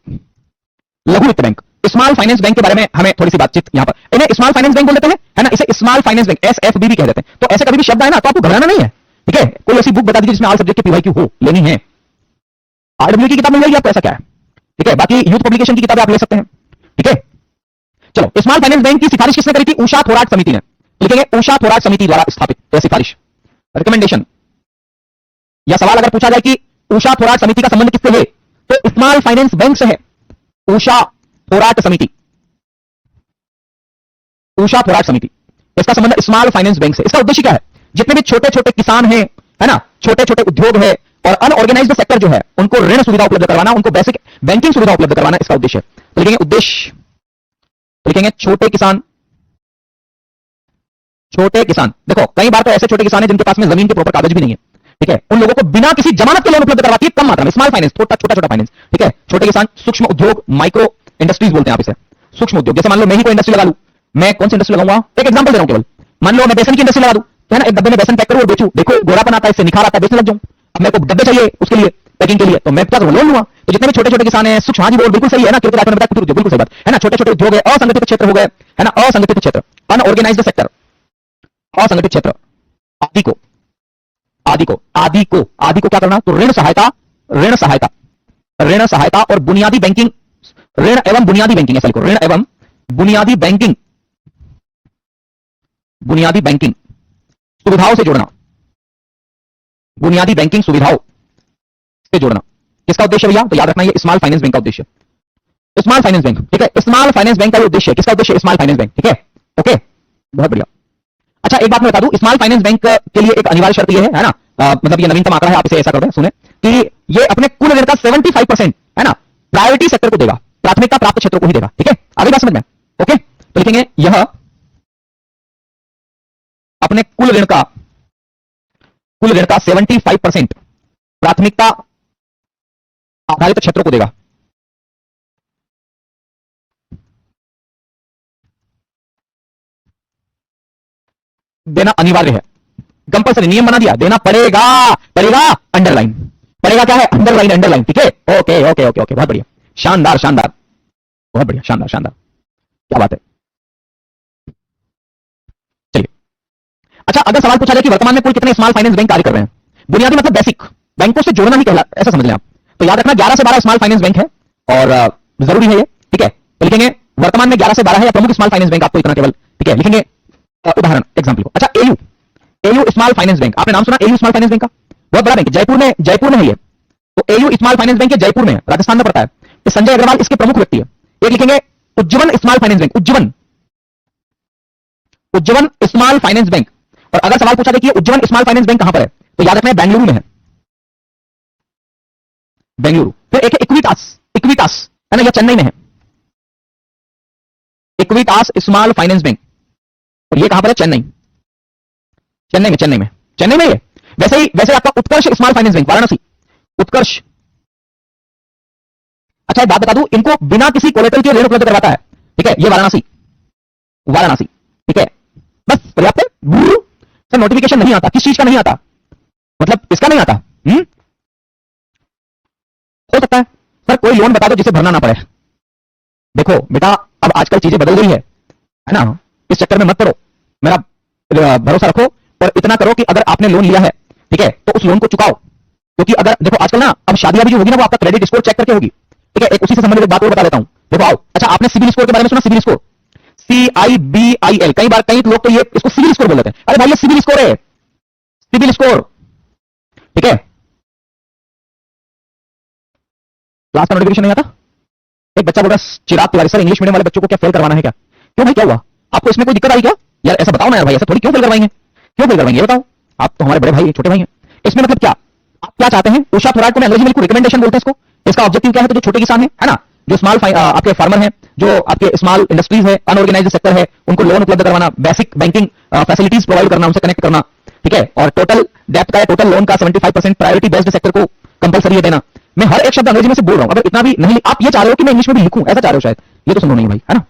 लघु वित्त बैंक। स्मॉल फाइनेंस बैंक के बारे में हमें थोड़ी सी बातचीत यहां पर, इन्हें स्मॉल फाइनेंस बैंक बोल देते हैं, है ना, इसे स्मॉल फाइनेंस बैंक एसएफबी भी कह देते हैं। तो ऐसे कभी भी शब्द आए ना तो आपको घबराना नहीं है, ठीक है। कोई ऐसी बुक बता दीजिए जिसमें ऑल सब्जेक्ट की पीवाईक्यू हो, लेनी है। आरडब्ल्यू की किताब मिल जाएगी आपको, ऐसा क्या है, ठीक है। बाकी यूथ पब्लिकेशन की किताबें आप ले सकते हैं, ठीक है। चलो, स्मॉल फाइनेंस बैंक की सिफारिश किसने करी थी? उषा थोराट समिति ने, लिखेंगे उषा थोराट समिति द्वारा स्थापित यह सिफारिश, रिकमेंडेशन। या सवाल अगर पूछा जाए कि उषा थोराट समिति का संबंध किससे है, तो स्मॉल फाइनेंस बैंक से है। उषा थोराट समिति, उषा थोराट समिति, इसका संबंध स्मॉल फाइनेंस बैंक से। इसका उद्देश्य क्या है? जितने भी छोटे छोटे किसान हैं, है ना, छोटे छोटे उद्योग है और अनऑर्गेनाइज्ड सेक्टर जो है, उनको ऋण सुविधा उपलब्ध करवाना, उनको बेसिक बैंकिंग सुविधा उपलब्ध करवाना इसका उद्देश्य है। तो लिखेंगे उद्देश्य, लिखेंगे छोटे किसान, छोटे किसान। देखो कई बार तो ऐसे छोटे किसान हैं जिनके पास में जमीन के प्रॉपर कागज भी नहीं है, ठीक है, उन लोगों को बिना किसी जमानत के लोन उपलब्ध करवाती है कम मात्रा में, स्मॉल फाइनेंस, छोटा छोटा फाइनेंस, ठीक है। छोटे किसान, सूक्ष्म उद्योग, माइक्रो इंडस्ट्रीज बोलते हैं आप इसे, सूक्ष्म उद्योग। जैसे मान लो मैं ही कोई इंडस्ट्री लगा लूं, मैं कौन सी इंडस्ट्री लगाऊंगा, एक एग्जांपल दे रहा हूं केवल। मान लो मैं बेसन की इंडस्ट्री लगा दूं, है ना, एक डब्बे में बेसन पैक करूं और बेचूं, देखो गोरापन आता है, इससे निखार आता है, बेचने लग जाऊं। अब मेरे को डब्बे चाहिए उसके लिए, पैकिंग के लिए, तो मैं क्या करूंगा? लोन लूंगा। तो जितने भी छोटे छोटे किसान हैं, सूक्ष्म, हाँ जी बोल, बिल्कुल सही है ना, क्योंकि आपने बताया कुटीर उद्योग, बिल्कुल सही बात है ना। छोटे छोटे उद्योग है, असंगठित क्षेत्र हो गए, है ना, असंगठित क्षेत्र, अनऑर्गेनाइज्ड सेक्टर, असंगठित क्षेत्र, आदि को, आदि को, आदि को, आदि को क्या करना? तो ऋण सहायता, ऋण सहायता, ऋण सहायता और बुनियादी बैंकिंग, ऋण एवं बुनियादी बैंकिंग, ऐसा लिखो, ऋण एवं बुनियादी बैंकिंग, बुनियादी बैंकिंग सुविधाओं से जोड़ना, बुनियादी बैंकिंग सुविधाओं से जोड़ना। किसका उद्देश्य भैया? तो याद रखना ये स्मॉल फाइनेंस बैंक का उद्देश्य, स्मॉल फाइनेंस बैंक, ठीक है। स्मॉल फाइनेंस बैंक का उद्देश्य, किसका उद्देश्य? स्मॉल फाइनेंस बैंक, ठीक है, ओके, बहुत बढ़िया। अच्छा एक बात मैं बता दूं, स्मॉल फाइनेंस बैंक के लिए एक अनिवार्य शर्त ये है ना, मतलब ये नवीनतम आंकड़ा है, आप इसे ऐसा कर दें, सुने कि ये अपने कुल ऋण का 75%, है ना, प्रायोरिटी सेक्टर को देगा, प्राथमिकता प्राप्त क्षेत्रों को ही देगा, ठीक है। आगे बात समझ में, ओके। तो लिखेंगे यह अपने कुल ऋण का, कुल ऋण का 75% प्राथमिकता आधारित क्षेत्रों को देगा। देना अनिवार्य है, कंपल्सरी नियम बना दिया, देना पड़ेगा। पड़ेगा अंडरलाइन, पड़ेगा क्या है, अंडरलाइन, अंडरलाइन, ठीक है। ओके ओके ओके ओके, बहुत बढ़िया, शानदार शानदार, बहुत बढ़िया, शानदार शानदार, क्या बात है। चलिए, अच्छा अगर सवाल पूछा जाए कि वर्तमान में कुल कितने स्मॉल फाइनेंस बैंक कार्य कर रहे हैं, बुनियादी मतलब बेसिक, बैंकों से जोड़ना ही कहला, ऐसा समझ लें आप। तो याद रखना 11 से 12 स्मॉल फाइनेंस बैंक है और जरूरी है ये, ठीक है। तो लिखेंगे वर्तमान में 11 से 12 है, या प्रमुख स्मॉल फाइनेंस बैंक, आपको इतना केवल, ठीक है, लिखेंगे उदाहरण एग्जांपल को। अच्छा AU, AU small finance bank, आपने नाम सुना एयू स्मॉल फाइनेंस बैंक का, बहुत बड़ा बैंक, जयपुर में है ये। तो AU small finance bank Jaipur में, राजस्थान में पड़ता है। तो संजय अग्रवाल इसके प्रमुख व्यक्ति है। एक लिखेंगे उज्जवल स्मॉल फाइनेंस बैंक, उज्जवल, उज्जवल स्मॉल फाइनेंस बैंक। और अगर सवाल पूछा जाए कि उज्जवल स्मॉल फाइनेंस बैंक कहां पर है, तो याद रखना है बेंगलुरु में है, बेंगलुरु। फिर एक है इक्विटास, इक्विटास है ना, यह चेन्नई में है, इक्विटास स्मॉल फाइनेंस बैंक, और ये कहां पर है, चेन्नई, चेन्नई में, चेन्नई में, चेन्नई में ये। वैसे आपका उत्कर्ष स्मॉल फाइनेंस बैंक वाराणसी, उत्कर्ष। अच्छा एक बात बता दूं, इनको बिना किसी कोलेटरल के ऋण उपलब्ध करवाता है, ठीक है, ये वाराणसी, वाराणसी, ठीक है, बस पर्याप्त है। सर नोटिफिकेशन नहीं आता, किस चीज का नहीं आता, मतलब इसका नहीं आता, हो सकता है सर कोई लोन बता दो जिसे भरना ना पड़े। देखो बेटा, अब आजकल चीजें बदल गई है ना, इस चक्कर में मत पड़ो, मेरा भरोसा रखो, और इतना करो कि अगर आपने लोन लिया है, ठीक है, तो उस लोन को चुकाओ। क्योंकि अगर देखो आजकल ना, अब शादियां भी जो होगी ना, वो आपका क्रेडिट स्कोर चेक करके होगी, ठीक है। एक उसी से संबंधित बात और बता देता हूं, देखो आओ। अच्छा आपने सिविल स्कोर के बारे में सुना, सिविल स्कोर, CIBIL, कई बार कई लोग तो ये इसको सिविल स्कोर बोल देते हैं, अरे भाई ये सिविल स्कोर है, सिविल स्कोर, ठीक है। क्लास का नोटिफिकेशन नहीं आता, एक बच्चा बोल रहा है चिराग तिवारी, सर इंग्लिश मीडियम वाले बच्चों को क्या फेल करवाना है क्या, क्यों भाई क्या हुआ, आपको इसमें कोई दिक्कत आई क्या, यार ऐसा बताओ ना यार भाई, ऐसा थोड़ी, क्यों फेल करवाएंगे, क्यों फेल करवाएंगे ये बताओ, आप तो हमारे बड़े भाई छोटे भाई हैं। इसमें मतलब क्या, आप क्या चाहते हैं, उषा थोराट को मैं अंग्रेजी में लिखूं, रिकमेंडेशन बोलते हैं इसको, इसका ऑब्जेक्टिव क्या है, तो जो छोटे किसान है ना, जो स्मॉल आपके फार्मर हैं, जो आपके स्मॉल इंडस्ट्रीज है, अनऑर्गेनाइज्ड सेक्टर है, उनको लोन उपलब्ध करवाना, बेसिक बैंकिंग फैसिलिटीज प्रोवाइड करना, उनसे कनेक्ट करना, ठीक है। और टोटल डेप्थ का, टोटल लोन का 75% प्रायोरिटी बेस्ड सेक्टर को कंपलसरी है देना। मैं हर एक शब्द अंग्रेजी में से बोल रहा हूं, अगर इतना भी नहीं, आप ये चाह रहे हो कि मैं इंग्लिश में भी लिखूं, ऐसा चाह रहे हो शायद, ये तो संभव नहीं भाई, है ना।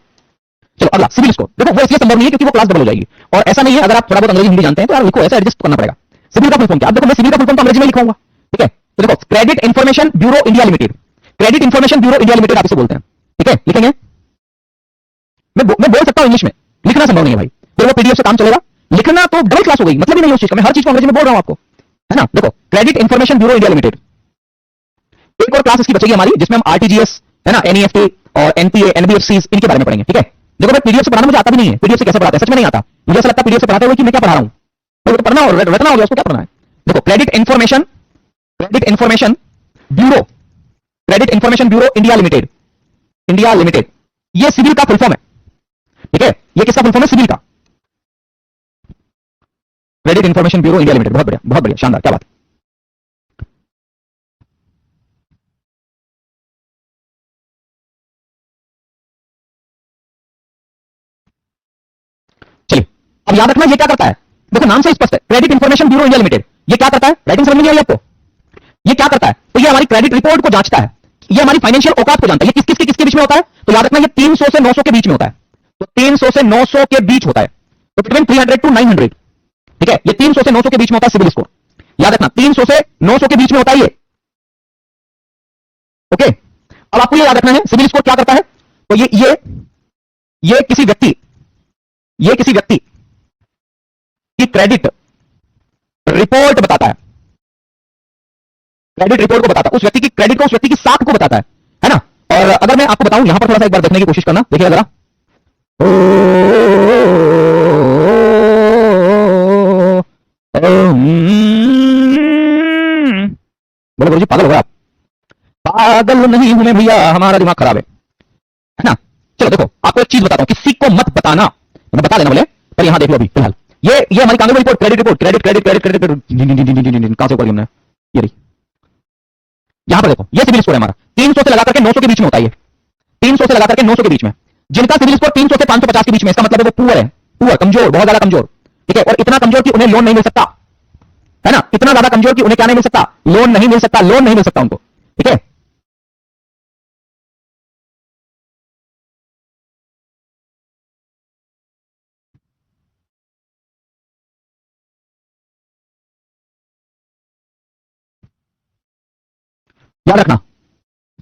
चलो अगला सिविल स्कोर, देखो वो इसलिए संभव नहीं है क्योंकि वो क्लास डबल हो जाएगी, और ऐसा नहीं है, अगर आप थोड़ा बहुत अंग्रेजी हिंदी जानते हैं तो यार लिखो, ऐसा एडजस्ट करना पड़ेगा। सिविल का फुल फॉर्म क्या, अब देखो मैं सिविल का फुल फॉर्म तो अंग्रेजी में लिखूंगा, ठीक है। तो देखो credit information bureau India limited, credit information bureau India limited आप इसे बोलते हैं, ठीक है, लिखेंगे। मैं बोल सकता हूं इंग्लिश में, लिखना संभव नहीं है भाई, फिर वो पीडीएफ से काम चलेगा, लिखना तो डबल क्लास हो गई, मतलब ही नहीं उस चीज का, मैं हर चीज को अंग्रेजी में बोल रहा हूं आपको, है ना। देखो credit information bureau India limited, एक और क्लास इसकी बचेगी हमारी, जिसमें हम आरटीजीएस, है ना, एनईएफटी और एनपीए एनबीएफसी इनके बारे में पढ़ेंगे, ठीक है। देखो मैं पीडीएफ से पढ़ाना मुझे आता भी नहीं है, पीडीएफ से कैसे पढ़ाते हैं, सच में नहीं आता, मुझे ऐसा लगता है पीडीएफ से पढ़ाते हुए कि मैं क्या पढ़ा रहा हूं, तो पढ़ना और रटना हो गया, उसको क्या पढ़ना है। देखो credit information bureau, credit information bureau India limited, India limited, ये सिविल का फुल फॉर्म है, ठीक है, ये किसका फुल फॉर्म है, सिविल का, credit information bureau India limited, बहुत बढ़िया शानदार, क्या बात। चलिए अब याद रखना ये क्या करता है, देखो नाम से स्पष्ट है, credit information bureau India limited, ये क्या करता है, राइटिंग समझ में नहीं आई आपको, ये क्या करता है, तो ये हमारी क्रेडिट रिपोर्ट को जांचता है, ये हमारी फाइनेंशियल औकात को जानता है, ये किसके बीच में होता है, तो याद रखना ये 300 से 900 के बीच में होता है, तो 300 से 900 के बीच होता है, तो बिटवीन 300 टू 900, ठीक है, ये 300 से 900 के बीच में होता है सिविल स्कोर, याद रखना 300 से 900 के बीच में होता है ये, ओके। अब आपको ये याद रखना है सिविल स्कोर क्या करता है, तो ये किसी व्यक्ति की क्रेडिट रिपोर्ट बताता है, क्रेडिट रिपोर्ट को बताता है, उस व्यक्ति की क्रेडिट को, उस व्यक्ति की साख को बताता है ना। और अगर मैं आपको बताऊं, यहां पर थोड़ा सा एक बार देखने की कोशिश करना, देखिएगा जरा, बोलो गुरु जी पागल हो गए आप, पागल नहीं हूं मैं भैया, हमारा दिमाग खराब है ना। चलो देखो आपको एक चीज बताता हूं, किसी को मत बताना, मैं बता देना बोले, पर यहां देख लो अभी फिलहाल, ये हमारी Congress report, credit report, credit credit credit credit, कहां से ऊपर गिरना है, ये रही, यहां पर देखो ये सिविल स्कोर है हमारा, 300 से लगा करके 900 के बीच में होता है, ये 300 से लगा करके 900 के बीच में, जिनका सिविल स्कोर 300 से 550 के बीच में, इसका मतलब है वो पुअर है, पुअर कमजोर, बहुत ज्यादा कमजोर, ठीक है, और इतना कमजोर कि उन्हें लोन नहीं मिल सकता, है ना, इतना ज्यादा कमजोर कि उन्हें क्या नहीं मिल सकता, लोन नहीं मिल सकता, लोन नहीं मिल सकता उनको, ठीक है। याद रखना।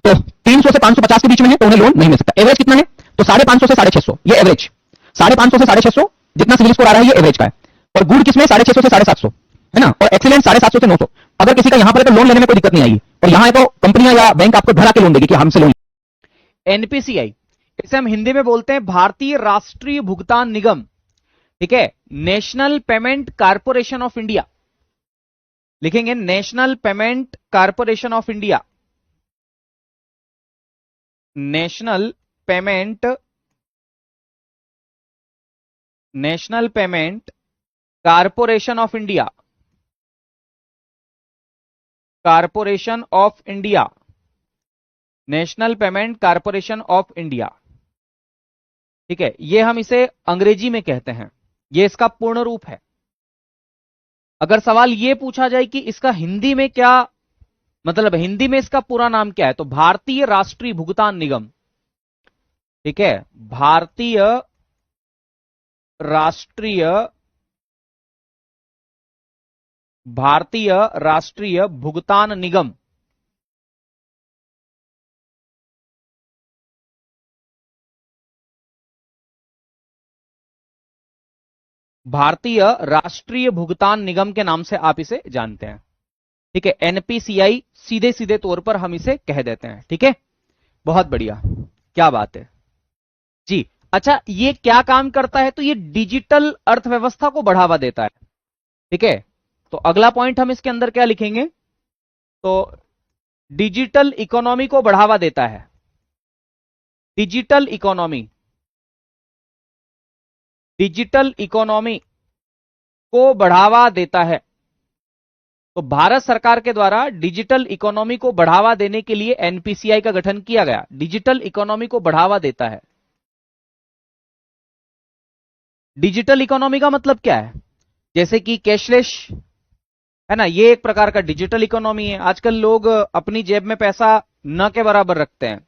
तो 300 से 550 के बीच में है तो उन्हें लोन नहीं मिल सकता। एवरेज कितना है? तो 550 से 650, ये एवरेज। 550 से 650 जितना सिविल स्कोर आ रहा है ये एवरेज का है। और गुड किसमें? 650 से 750, है ना। और एक्सीलेंट 750 से 900। अगर किसी का यहां पर है तो लोन लेने में कोई दिक्कत नहीं आएगी, और यहां है तो कंपनियां या बैंक आपको घर आके लोन देगी कि हमसे लोन। एनपीसीआई, इसे हम हिंदी में बोलते हैं भारतीय राष्ट्रीय भुगतान निगम, ठीक है। National payment corporation of India, लिखेंगे national payment corporation of India, national payment corporation of India, corporation of India, national payment corporation of India, ठीक है। ये हम इसे अंग्रेजी में कहते हैं, ये इसका पूर्ण रूप है। अगर सवाल ये पूछा जाए कि इसका हिंदी में क्या मतलब, हिंदी में इसका पूरा नाम क्या है, तो भारतीय राष्ट्रीय भुगतान निगम, ठीक है। भारतीय राष्ट्रीय भुगतान निगम, भारतीय राष्ट्रीय भुगतान निगम के नाम से आप इसे जानते हैं, ठीक है। एनपीसीआई सीधे सीधे तौर पर हम इसे कह देते हैं, ठीक है। बहुत बढ़िया, क्या बात है जी। अच्छा, ये क्या काम करता है? तो ये डिजिटल अर्थव्यवस्था को बढ़ावा देता है, ठीक है। तो अगला पॉइंट हम इसके अंदर क्या लिखेंगे? तो डिजिटल इकोनॉमी को बढ़ावा देता है, डिजिटल इकोनॉमी को बढ़ावा देता है। तो भारत सरकार के द्वारा डिजिटल इकोनॉमी को बढ़ावा देने के लिए एनपीसीआई का गठन किया गया, डिजिटल इकोनॉमी को बढ़ावा देता है। डिजिटल इकोनॉमी का मतलब क्या है? जैसे कि कैशलेस, है ना, ये एक प्रकार का डिजिटल इकोनॉमी है। आजकल लोग अपनी जेब में पैसा न के बराबर रखते हैं,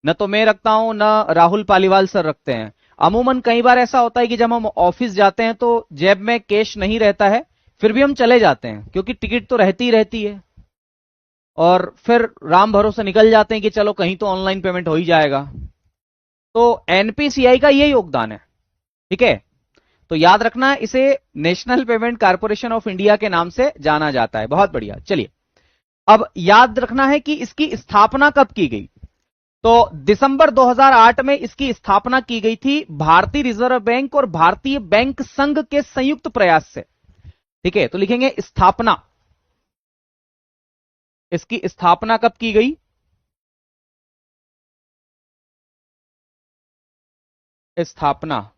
न तो मैं रखता हूं, न राहुल पालीवाल सर रखते हैं। अमूमन कई बार ऐसा होता है कि जब हम ऑफिस जाते हैं तो जेब में कैश नहीं रहता है, फिर भी हम चले जाते हैं क्योंकि टिकट तो रहती ही रहती है, और फिर राम भरोसे निकल जाते हैं कि चलो कहीं तो ऑनलाइन पेमेंट हो ही जाएगा। तो एनपीसीआई का ये योगदान है, ठीक है। तो याद रखना, इसे national payment corporation of India के नाम से जाना जाता है। बहुत बढ़िया, चलिए अब याद रखना है कि इसकी स्थापना कब की गई। तो दिसंबर 2008 में इसकी स्थापना की गई थी भारतीय रिजर्व बैंक और भारतीय बैंक संघ के संयुक्त प्रयास से, ठीक है। तो लिखेंगे स्थापना, इसकी स्थापना कब की गई? स्थापना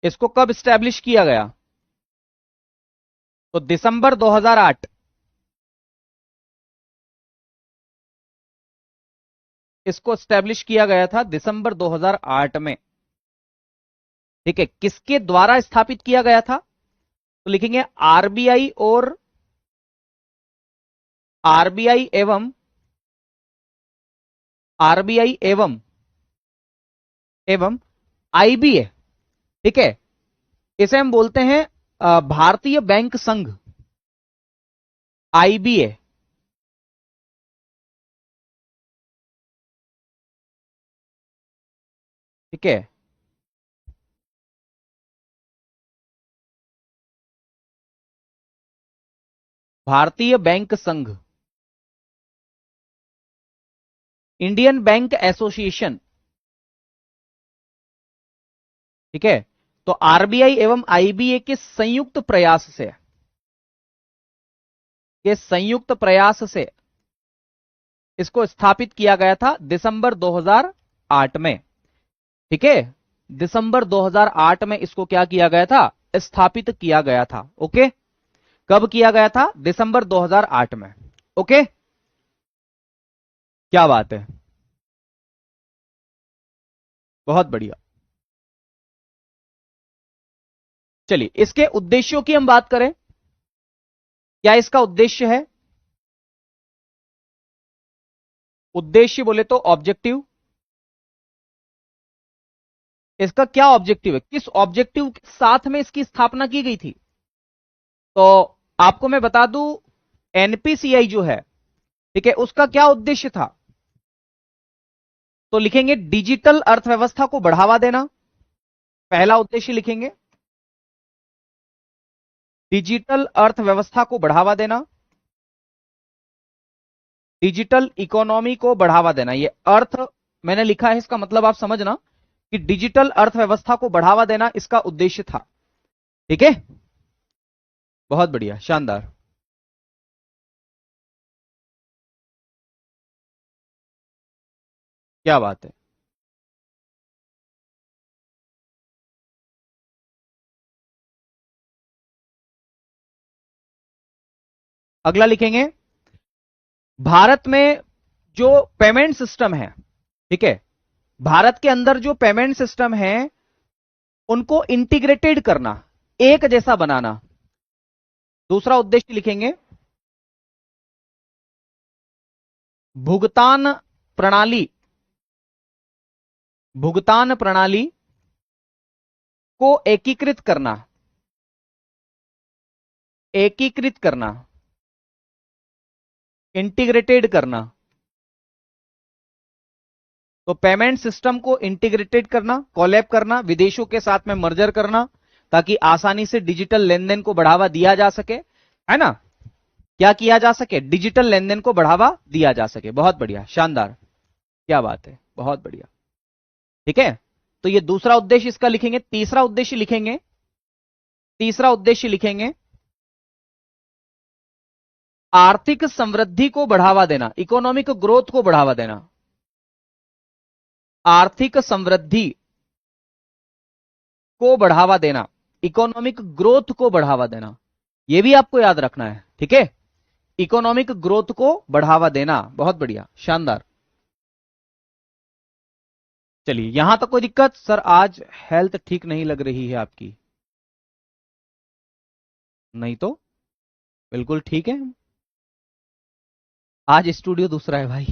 इसको कब स्टैब्लिश किया गया? तो दिसंबर 2008 इसको स्टैब्लिश किया गया था, दिसंबर 2008 में, ठीक है। किसके द्वारा स्थापित किया गया था? तो लिखेंगे आरबीआई और आरबीआई एवं आईबीए, ठीक है। इसे हम बोलते हैं भारतीय बैंक संघ, आईबीए, ठीक है। भारतीय बैंक संघ, इंडियन बैंक एसोसिएशन, ठीक है। तो आरबीआई एवं आईबीए के संयुक्त प्रयास से इसको स्थापित किया गया था दिसंबर 2008 में, ठीक है। दिसंबर 2008 में इसको क्या किया गया था? स्थापित किया गया था, ओके। कब किया गया था? दिसंबर 2008 में, ओके। क्या बात है, बहुत बढ़िया। चलिए इसके उद्देश्यों की हम बात करें, क्या इसका उद्देश्य है? उद्देश्य बोले तो ऑब्जेक्टिव, इसका क्या ऑब्जेक्टिव है, किस ऑब्जेक्टिव के साथ में इसकी स्थापना की गई थी? तो आपको मैं बता दूं, एनपीसीआई जो है, ठीक है, उसका क्या उद्देश्य था? तो लिखेंगे डिजिटल अर्थव्यवस्था को बढ़ावा देना, पहला उद्देश्य लिखेंगे, डिजिटल अर्थव्यवस्था को बढ़ावा देना, डिजिटल इकोनॉमी को बढ़ावा देना। ये अर्थ मैंने लिखा है, इसका मतलब आप समझना कि डिजिटल अर्थव्यवस्था को बढ़ावा देना इसका उद्देश्य था। ठीक है, बहुत बढ़िया, शानदार। क्या बात है। अगला लिखेंगे, भारत में जो पेमेंट सिस्टम है, ठीक है, भारत के अंदर जो पेमेंट सिस्टम है उनको इंटीग्रेटेड करना, एक जैसा बनाना। दूसरा उद्देश्य लिखेंगे, भुगतान प्रणाली, भुगतान प्रणाली को एकीकृत करना, एकीकृत करना, इंटीग्रेटेड करना। तो पेमेंट सिस्टम को इंटीग्रेटेड करना, कोलैब करना, विदेशों के साथ में मर्जर करना, ताकि आसानी से डिजिटल लेनदेन को बढ़ावा दिया जा सके, है ना? क्या किया जा सके? डिजिटल लेनदेन को बढ़ावा दिया जा सके। बहुत बढ़िया, शानदार, क्या बात है, बहुत बढ़िया। ठीक है, तो ये दूसरा उद्देश्य इसका लिखेंगे। तीसरा उद्देश्य लिखेंगे, तीसरा उद्देश्य लिखेंगे, आर्थिक समृद्धि को बढ़ावा देना, इकोनॉमिक ग्रोथ को बढ़ावा देना, आर्थिक समृद्धि को बढ़ावा देना, इकोनॉमिक ग्रोथ को बढ़ावा देना। यह भी आपको याद रखना है, ठीक है, इकोनॉमिक ग्रोथ को बढ़ावा देना। बहुत बढ़िया, शानदार। चलिए, यहां तक कोई दिक्कत? सर आज हेल्थ ठीक नहीं लग रही है आपकी। नहीं तो बिल्कुल ठीक है, आज स्टूडियो दूसरा है भाई,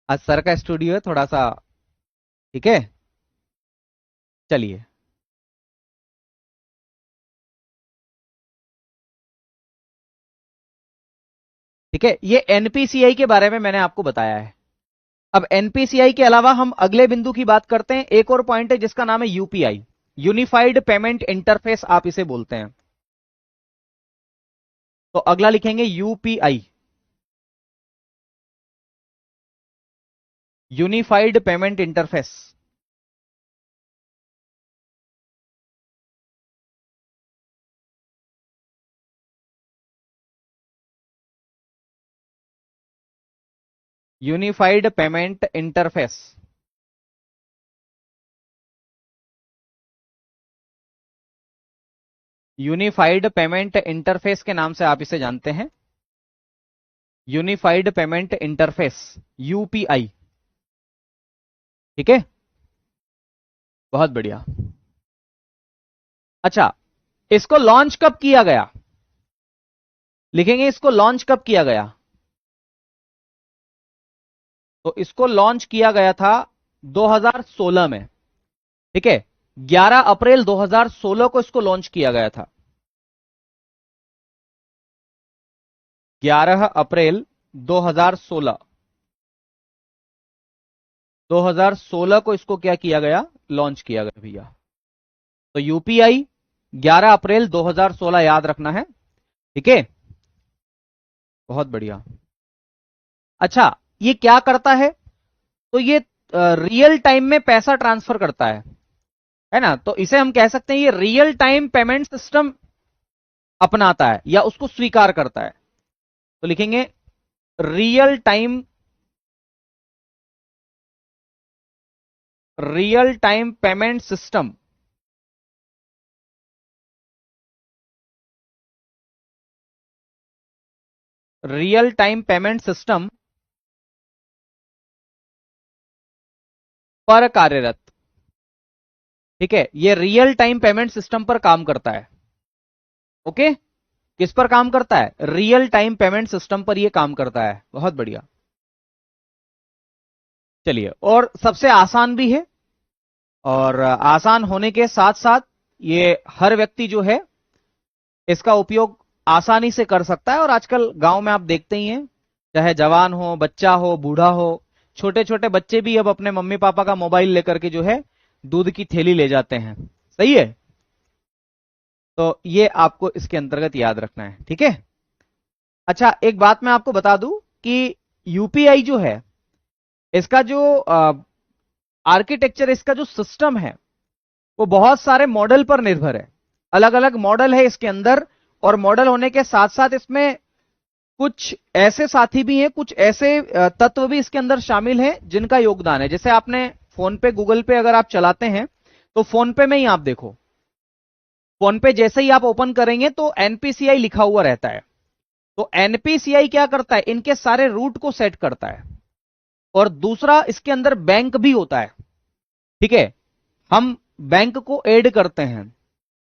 आज सर का स्टूडियो है थोड़ा सा। ठीक है, चलिए, ठीक है, ये एनपीसीआई के बारे में मैंने आपको बताया है। अब एनपीसीआई के अलावा हम अगले बिंदु की बात करते हैं। एक और पॉइंट है जिसका नाम है यूपीआई, यूनिफाइड पेमेंट इंटरफेस आप इसे बोलते हैं। तो अगला लिखेंगे UPI, unified payment interface. Unified payment interface, unified payment interface के नाम से आप इसे जानते हैं, यूनिफाइड पेमेंट इंटरफेस, यूपीआई। ठीक है, बहुत बढ़िया। अच्छा, इसको लॉन्च कब किया गया? लिखेंगे इसको लॉन्च कब किया गया? तो इसको लॉन्च किया गया था 2016 में। ठीक है, 11 अप्रैल 2016 को इसको लॉन्च किया गया था। 11 अप्रैल 2016, 2016 को इसको क्या किया गया? लॉन्च किया गया भैया। तो यूपीआई 11 अप्रैल 2016 याद रखना है। ठीक है, बहुत बढ़िया। अच्छा, ये क्या करता है? तो ये रियल टाइम में पैसा ट्रांसफर करता है ना? तो इसे हम कह सकते हैं ये रियल टाइम पेमेंट सिस्टम अपनाता है या उसको स्वीकार करता है। तो लिखेंगे real time, real time payment system, real time payment system पर कार्यरत। ठीक है, ये रियल टाइम पेमेंट सिस्टम पर काम करता है। ओके, किस पर काम करता है? रियल टाइम पेमेंट सिस्टम पर ये काम करता है। बहुत बढ़िया। चलिए, और सबसे आसान भी है, और आसान होने के साथ साथ ये हर व्यक्ति जो है इसका उपयोग आसानी से कर सकता है। और आजकल गांव में आप देखते ही हैं, चाहे जवान हो, बच्चा हो, बूढ़ा हो, छोटे छोटे बच्चे भी अब अपने मम्मी पापा का मोबाइल लेकर के जो है दूध की थैली ले जाते हैं। सही है, तो ये आपको इसके अंतर्गत याद रखना है, ठीक है। अच्छा, एक बात मैं आपको बता दूं कि यूपीआई जो है, इसका जो आर्किटेक्चर, इसका जो सिस्टम है, वो बहुत सारे मॉडल पर निर्भर है। अलग अलग मॉडल है इसके अंदर, और मॉडल होने के साथ साथ इसमें कुछ ऐसे साथी भी हैं, कुछ ऐसे तत्व भी इसके अंदर शामिल हैं जिनका योगदान है। जैसे आपने फोन पे, गूगल पे अगर आप चलाते हैं, तो फोन पे में ही आप देखो, फोन पे जैसे ही आप ओपन करेंगे तो एनपीसीआई लिखा हुआ रहता है। तो एनपीसीआई क्या करता है, इनके सारे रूट को सेट करता है। और दूसरा, इसके अंदर बैंक भी होता है, ठीक है। हम बैंक को ऐड करते हैं,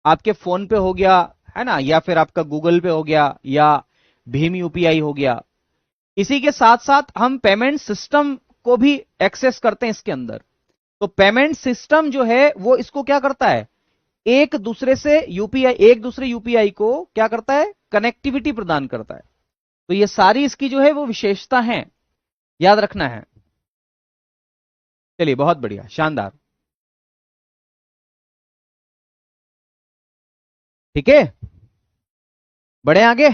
आपके फोन पे हो गया है ना, या फिर आपका गूगल पे हो गया, या भीम यूपीआई हो गया। इसी के साथ साथ हम पेमेंट सिस्टम को भी एक्सेस करते हैं इसके अंदर। तो पेमेंट सिस्टम जो है वो इसको क्या करता है, एक दूसरे से यूपीआई, एक दूसरे यूपीआई को क्या करता है, कनेक्टिविटी प्रदान करता है। तो ये सारी इसकी जो है वो विशेषता है, याद रखना है। चलिए, बहुत बढ़िया, शानदार, ठीक है, बढ़े आगे।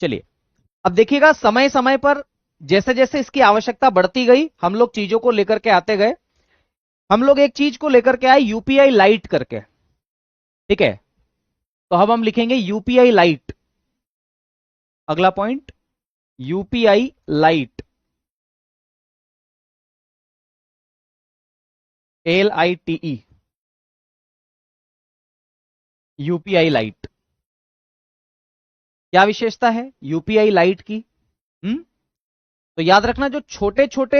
चलिए, अब देखिएगा, समय समय पर जैसे जैसे इसकी आवश्यकता बढ़ती गई, हम लोग चीजों को लेकर के आते गए। हम लोग एक चीज को लेकर के आए, यूपीआई लाइट करके, ठीक है। तो अब हम लिखेंगे यूपीआई लाइट, अगला point, UPI light, LITE, UPI light. क्या विशेषता है यूपीआई लाइट की? तो याद रखना, जो छोटे छोटे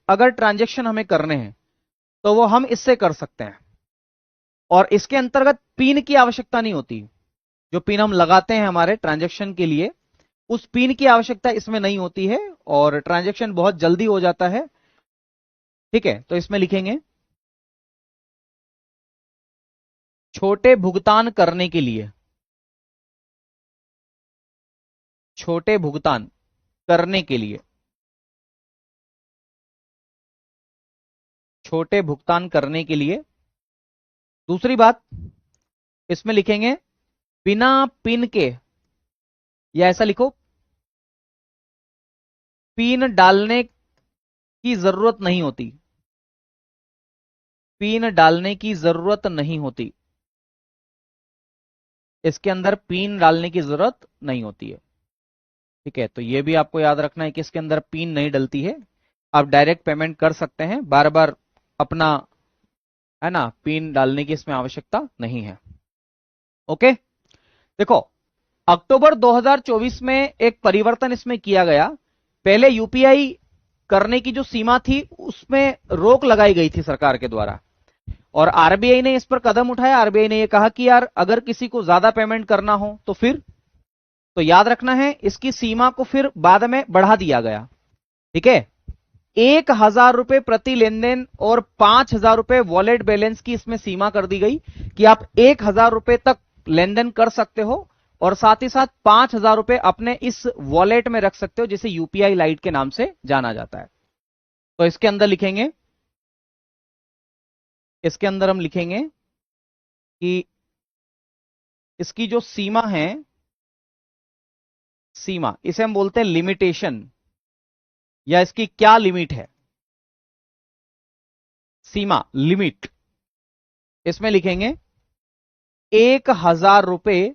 अगर ट्रांजैक्शन हमें करने हैं तो वो हम इससे कर सकते हैं, और इसके अंतर्गत पिन की आवश्यकता नहीं होती। जो पिन हम लगाते हैं हमारे ट्रांजैक्शन के लिए, उस पिन की आवश्यकता इसमें नहीं होती है, और ट्रांजैक्शन बहुत जल्दी हो जाता है, ठीक है। तो इसमें लिखेंगे छोटे भुगतान करने के लिए, छोटे भुगतान करने के लिए, छोटे भुगतान करने के लिए। दूसरी बात, इसमें लिखेंगे बिना पिन के, या ऐसा लिखो, पिन डालने की जरूरत नहीं होती, पिन डालने की जरूरत नहीं होती, इसके अंदर पिन डालने की जरूरत नहीं होती है, ठीक है। तो ये भी आपको याद रखना है कि इसके अंदर पिन नहीं डलती है, आप डायरेक्ट पेमेंट कर सकते हैं, बार बार अपना, है ना, पिन डालने की इसमें आवश्यकता नहीं है। ओके, देखो, अक्टूबर 2024 में एक परिवर्तन इसमें किया गया। पहले यूपीआई करने की जो सीमा थी उसमें रोक लगाई गई थी सरकार के द्वारा, और आरबीआई ने इस पर कदम उठाया। आरबीआई ने यह कहा कि यार, अगर किसी को ज्यादा पेमेंट करना हो तो फिर, तो याद रखना है, इसकी सीमा को फिर बाद में बढ़ा दिया गया, ठीक है। 1,000 रुपए प्रति लेन देन और 5,000 रुपए वॉलेट बैलेंस की इसमें सीमा कर दी गई, कि आप 1,000 रुपए तक लेन देन कर सकते हो, और साथ ही साथ 5,000 रुपए अपने इस वॉलेट में रख सकते हो, जिसे यूपीआई लाइट के नाम से जाना जाता है। तो इसके अंदर लिखेंगे, इसके अंदर हम लिखेंगे कि इसकी जो सीमा है, सीमा, इसे हम बोलते हैं लिमिटेशन, या इसकी क्या लिमिट है, सीमा, लिमिट। इसमें लिखेंगे 1,000 रुपए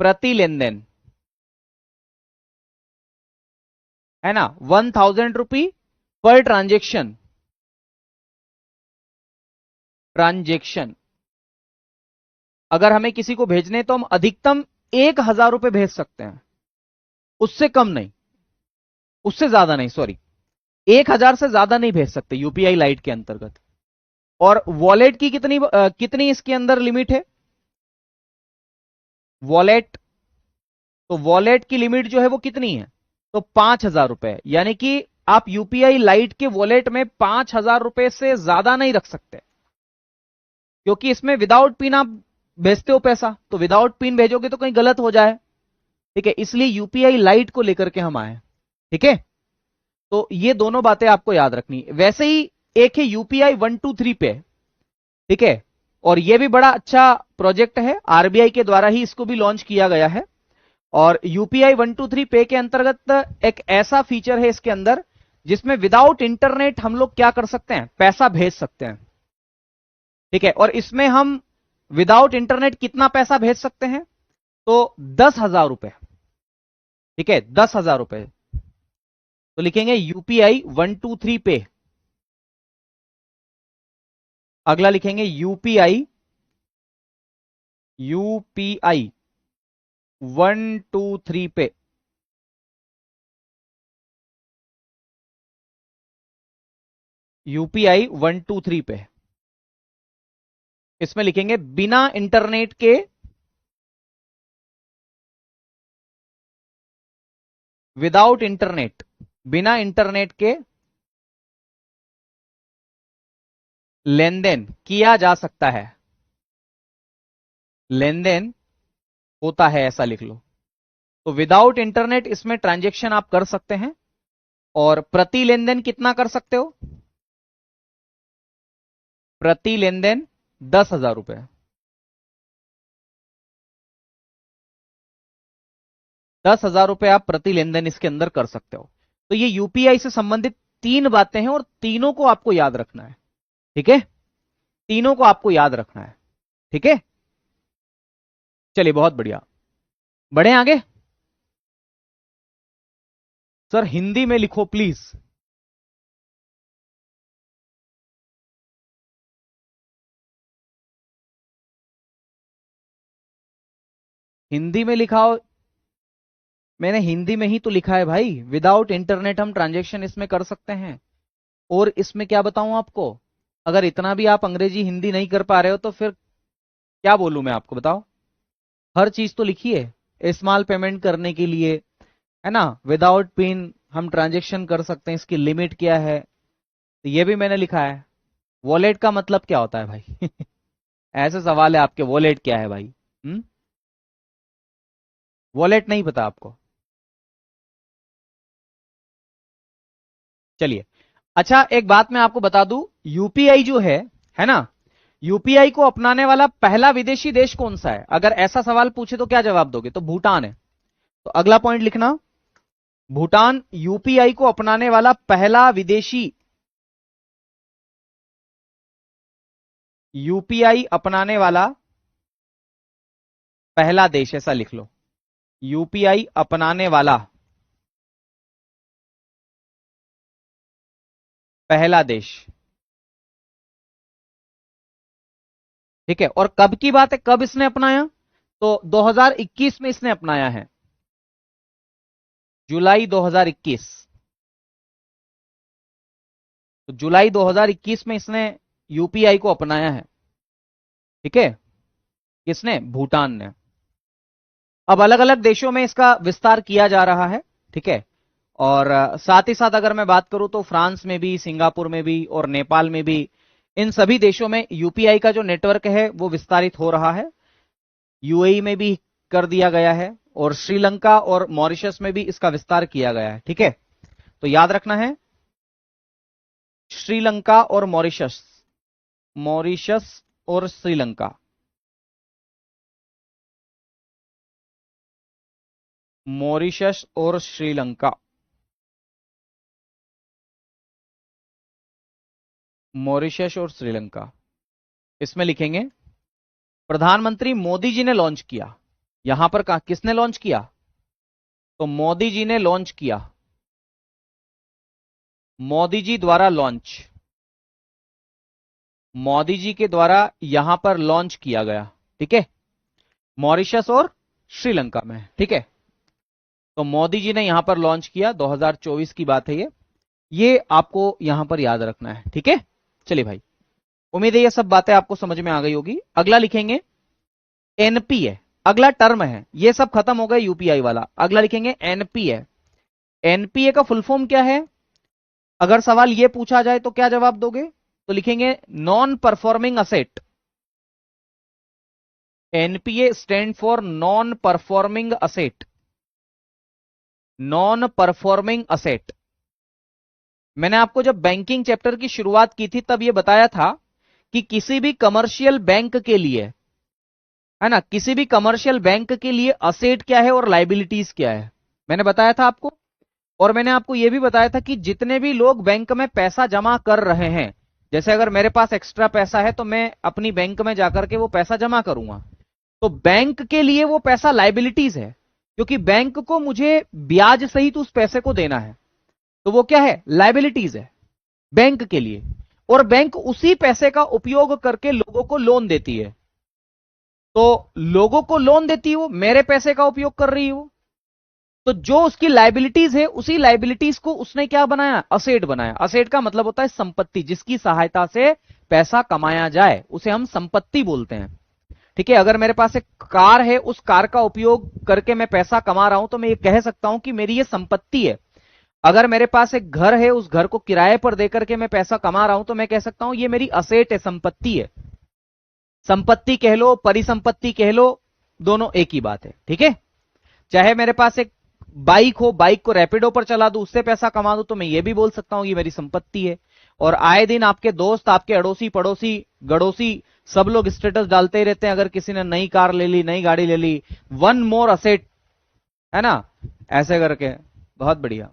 प्रति लेन देन, है ना, 1,000 रुपी पर ट्रांजेक्शन, ट्रांजेक्शन। अगर हमें किसी को भेजने तो हम अधिकतम 1,000 रुपए भेज सकते हैं, उससे कम नहीं, उससे ज्यादा नहीं, सॉरी, 1,000 से ज्यादा नहीं भेज सकते यूपीआई लाइट के अंतर्गत। और वॉलेट की कितनी इसके अंदर लिमिट है, वॉलेट, तो वॉलेट की लिमिट जो है वो कितनी है, तो 5,000 रुपए, यानी कि आप यूपीआई लाइट के वॉलेट में 5,000 रुपए से ज्यादा नहीं रख सकते, क्योंकि इसमें विदाउट पिन आप भेजते हो पैसा, तो विदाउट पिन भेजोगे तो कहीं गलत हो जाए, ठीक है, इसलिए यूपीआई लाइट को लेकर के हम आए, ठीक है। तो ये दोनों बातें आपको याद रखनी। वैसे ही एक है यूपीआई 123 पे, ठीक है, और ये भी बड़ा अच्छा प्रोजेक्ट है, आरबीआई के द्वारा ही इसको भी लॉन्च किया गया है। और यूपीआई 123 पे के अंतर्गत एक ऐसा फीचर है इसके अंदर जिसमें विदाउट इंटरनेट हम लोग क्या कर सकते हैं, पैसा भेज सकते हैं, ठीक है। और इसमें हम विदाउट इंटरनेट कितना पैसा भेज सकते हैं, तो 10,000 रुपए, ठीक है, 10,000 रुपए। तो लिखेंगे यूपीआई 123 पे। अगला लिखेंगे यूपीआई 123 पे। यूपीआई 123 पे इसमें लिखेंगे बिना इंटरनेट के, विदाउट इंटरनेट, बिना इंटरनेट के लेन देन किया जा सकता है, लेन देन होता है, ऐसा लिख लो। तो विदाउट इंटरनेट इसमें ट्रांजैक्शन आप कर सकते हैं, और प्रति लेन देन कितना कर सकते हो, प्रति लेन देन 10,000 रुपए। 10,000 रुपए आप प्रति लेन देन इसके अंदर कर सकते हो। तो ये यूपीआई से संबंधित 3 बातें हैं, और तीनों को आपको याद रखना है, ठीक है, तीनों को आपको याद रखना है, ठीक है। चलिए बहुत बढ़िया, बढ़े आगे। सर हिंदी में लिखो प्लीज। हिंदी में लिखा हो, मैंने हिंदी में ही तो लिखा है भाई, विदाउट इंटरनेट हम ट्रांजैक्शन इसमें कर सकते हैं। और इसमें क्या बताऊं आपको, अगर इतना भी आप अंग्रेजी हिंदी नहीं कर पा रहे हो तो फिर क्या बोलूं मैं आपको, बताओ। हर चीज तो लिखी है, स्मॉल पेमेंट करने के लिए, है ना, विदाउट पिन हम ट्रांजैक्शन कर सकते हैं, इसकी लिमिट क्या है, तो ये भी मैंने लिखा है। वॉलेट का मतलब क्या होता है भाई ऐसे सवाल है आपके, वॉलेट क्या है भाई, वॉलेट नहीं पता आपको। चलिए, अच्छा एक बात मैं आपको बता दूं, यूपीआई जो है ना, यूपीआई को अपनाने वाला पहला विदेशी देश कौन सा है, अगर ऐसा सवाल पूछे तो क्या जवाब दोगे, तो भूटान है। तो अगला पॉइंट लिखना, भूटान यूपीआई को अपनाने वाला पहला विदेशी, यूपीआई अपनाने वाला पहला देश, ऐसा लिख लो, यूपीआई अपनाने वाला पहला देश, ठीक है। और कब की बात है, कब इसने अपनाया, तो 2021 में इसने अपनाया है, जुलाई 2021। तो जुलाई 2021 में इसने यूपीआई को अपनाया है, ठीक है, किसने, भूटान ने। अब अलग अलग देशों में इसका विस्तार किया जा रहा है, ठीक है। और साथ ही साथ अगर मैं बात करूं तो फ्रांस में भी, सिंगापुर में भी और नेपाल में भी, इन सभी देशों में यूपीआई का जो नेटवर्क है वो विस्तारित हो रहा है। यूएई में भी कर दिया गया है, और श्रीलंका और मॉरिशस में भी इसका विस्तार किया गया है, ठीक है। तो याद रखना है, श्रीलंका और मॉरिशस, मॉरिशस और श्रीलंका, मॉरिशस और श्रीलंका, मॉरिशस और श्रीलंका, इसमें लिखेंगे प्रधानमंत्री मोदी जी ने लॉन्च किया। यहां पर कहा किसने लॉन्च किया, तो मोदी जी ने लॉन्च किया, मोदी जी द्वारा लॉन्च, मोदी जी के द्वारा यहां पर लॉन्च किया गया, ठीक है, मॉरिशस और श्रीलंका में, ठीक है। तो मोदी जी ने यहां पर लॉन्च किया, 2024 की बात है ये आपको यहां पर याद रखना है, ठीक है। चलिए भाई, उम्मीद है ये सब बातें आपको समझ में आ गई होगी। अगला लिखेंगे एनपीए, अगला टर्म है, ये सब खत्म हो गए यूपीआई वाला, अगला लिखेंगे एनपीए। एनपीए का फुल फॉर्म क्या है, अगर सवाल ये पूछा जाए तो क्या जवाब दोगे? तो लिखेंगे non performing asset. NPA stand for non performing asset. Non performing asset. मैंने आपको जब बैंकिंग चैप्टर की शुरुआत की थी तब यह बताया था कि किसी भी कमर्शियल बैंक के लिए, है ना, किसी भी कमर्शियल बैंक के लिए असेट क्या है और लाइबिलिटीज क्या है, मैंने बताया था आपको। और मैंने आपको यह भी बताया था कि जितने भी लोग बैंक में पैसा जमा कर रहे हैं, जैसे अगर मेरे पास एक्स्ट्रा पैसा है तो मैं अपनी बैंक में जाकर के वो पैसा जमा करूंगा, तो बैंक के लिए वो पैसा लाइबिलिटीज है, क्योंकि बैंक को मुझे ब्याज सहित उस पैसे को देना है, तो वो क्या है? लाइबिलिटीज है बैंक के लिए। और बैंक उसी पैसे का उपयोग करके लोगों को लोन देती है, तो लोगों को लोन देती है वो, मेरे पैसे का उपयोग कर रही है वो, तो जो उसकी लाइबिलिटीज है उसी लाइबिलिटीज को उसने क्या बनाया? असेट बनाया। असेट का मतलब होता है संपत्ति, जिसकी सहायता से पैसा कमाया जाए उसे हम संपत्ति बोलते हैं। ठीक है, अगर मेरे पास एक कार है, उस कार का उपयोग करके मैं पैसा कमा रहा हूं तो मैं ये कह सकता हूं कि मेरी ये संपत्ति है। अगर मेरे पास एक घर है, उस घर को किराए पर देकर के मैं पैसा कमा रहा हूं तो मैं कह सकता हूं ये मेरी असेट है, संपत्ति है। संपत्ति कह लो, परिसंपत्ति कह लो, दोनों एक ही बात है। ठीक है, चाहे मेरे पास एक बाइक हो, बाइक को रैपिडो पर चला दूं, उससे पैसा कमा दूं, तो मैं ये भी बोल सकता हूं ये मेरी संपत्ति है। और आए दिन आपके दोस्त, आपके अड़ोसी पड़ोसी गड़ोसी सब लोग स्टेटस डालते ही रहते हैं, अगर किसी ने नई कार ले ली, नई गाड़ी ले ली, वन मोर असेट, है ना, ऐसे करके। बहुत बढ़िया,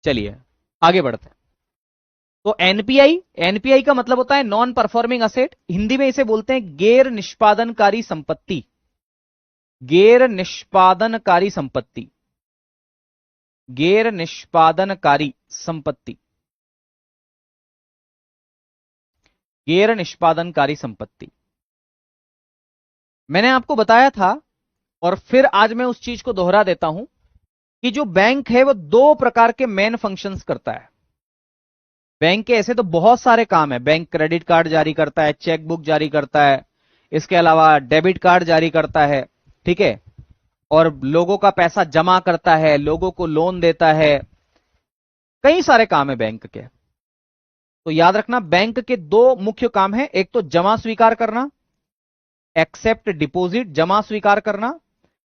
चलिए आगे बढ़ते हैं। तो एनपीआई, एनपीआई का मतलब होता है नॉन परफॉर्मिंग असेट, हिंदी में इसे बोलते हैं गैर निष्पादनकारी संपत्ति। गैर निष्पादनकारी संपत्ति, गैर निष्पादनकारी संपत्ति, गैर निष्पादनकारी संपत्ति। मैंने आपको बताया था और फिर आज मैं उस चीज को दोहरा देता हूं कि जो बैंक है वो दो प्रकार के मेन फंक्शंस करता है। बैंक के ऐसे तो बहुत सारे काम है, बैंक क्रेडिट कार्ड जारी करता है, चेक बुक जारी करता है, इसके अलावा डेबिट कार्ड जारी करता है, ठीक है, और लोगों का पैसा जमा करता है, लोगों को लोन देता है, कई सारे काम है बैंक के। तो याद रखना, बैंक के दो मुख्य काम है, एक तो जमा स्वीकार करना, एक्सेप्ट डिपॉजिट, जमा स्वीकार करना,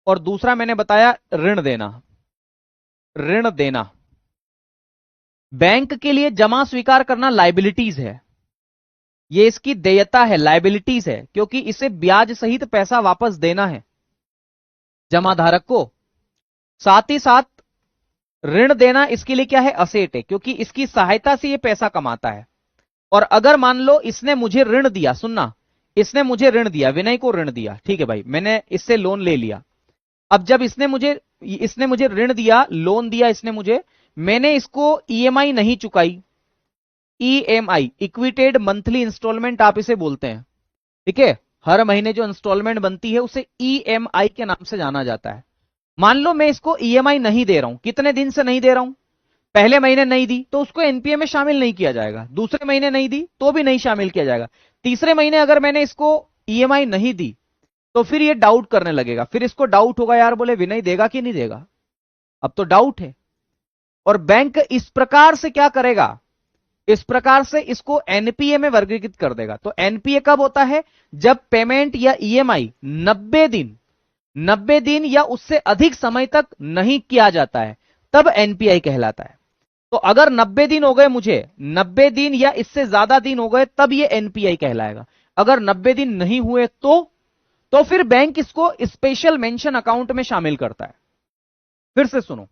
और दूसरा मैंने बताया ऋण देना, ऋण देना। बैंक के लिए जमा स्वीकार करना लाइबिलिटीज है, ये इसकी देयता है, लाइबिलिटीज है, क्योंकि इसे ब्याज सहित पैसा वापस देना है जमाधारक को। साथ ही साथ ऋण देना इसके लिए क्या है? असेट है, क्योंकि इसकी सहायता से ये पैसा कमाता है। और अगर मान लो इसने मुझे ऋण दिया, सुनना, इसने मुझे ऋण दिया, विनय को ऋण दिया, ठीक है भाई, मैंने इससे लोन ले लिया। अब जब इसने मुझे ऋण दिया, लोन दिया इसने मुझे, मैंने इसको ईएमआई नहीं चुकाई, ईएमआई, इक्विटेड मंथली इंस्टॉलमेंट आप इसे बोलते हैं, ठीक है, हर महीने जो इंस्टॉलमेंट बनती है उसे ईएमआई के नाम से जाना जाता है। मान लो मैं इसको ईएमआई नहीं दे रहा हूं, कितने दिन से नहीं दे रहा हूं? पहले महीने नहीं दी तो उसको एनपीए में शामिल नहीं किया जाएगा, दूसरे महीने नहीं दी तो भी नहीं शामिल किया जाएगा, तीसरे महीने अगर मैंने इसको ईएमआई नहीं दी तो फिर ये डाउट करने लगेगा, फिर इसको डाउट होगा, यार बोले विनय देगा कि नहीं देगा, अब तो डाउट है। और बैंक इस प्रकार से क्या करेगा? इस प्रकार से इसको एनपीए में वर्गीकृत कर देगा। तो एनपीए कब होता है? जब पेमेंट या ईएमआई 90 दिन या उससे अधिक समय तक नहीं किया जाता है, तब एनपीआई कहलाता है। तो अगर 90 दिन हो गए मुझे, 90 दिन या इससे ज्यादा दिन हो गए, तब ये एनपीआई कहलाएगा। अगर 90 दिन नहीं हुए तो फिर बैंक इसको स्पेशल मेंशन अकाउंट में शामिल करता है। फिर से सुनो,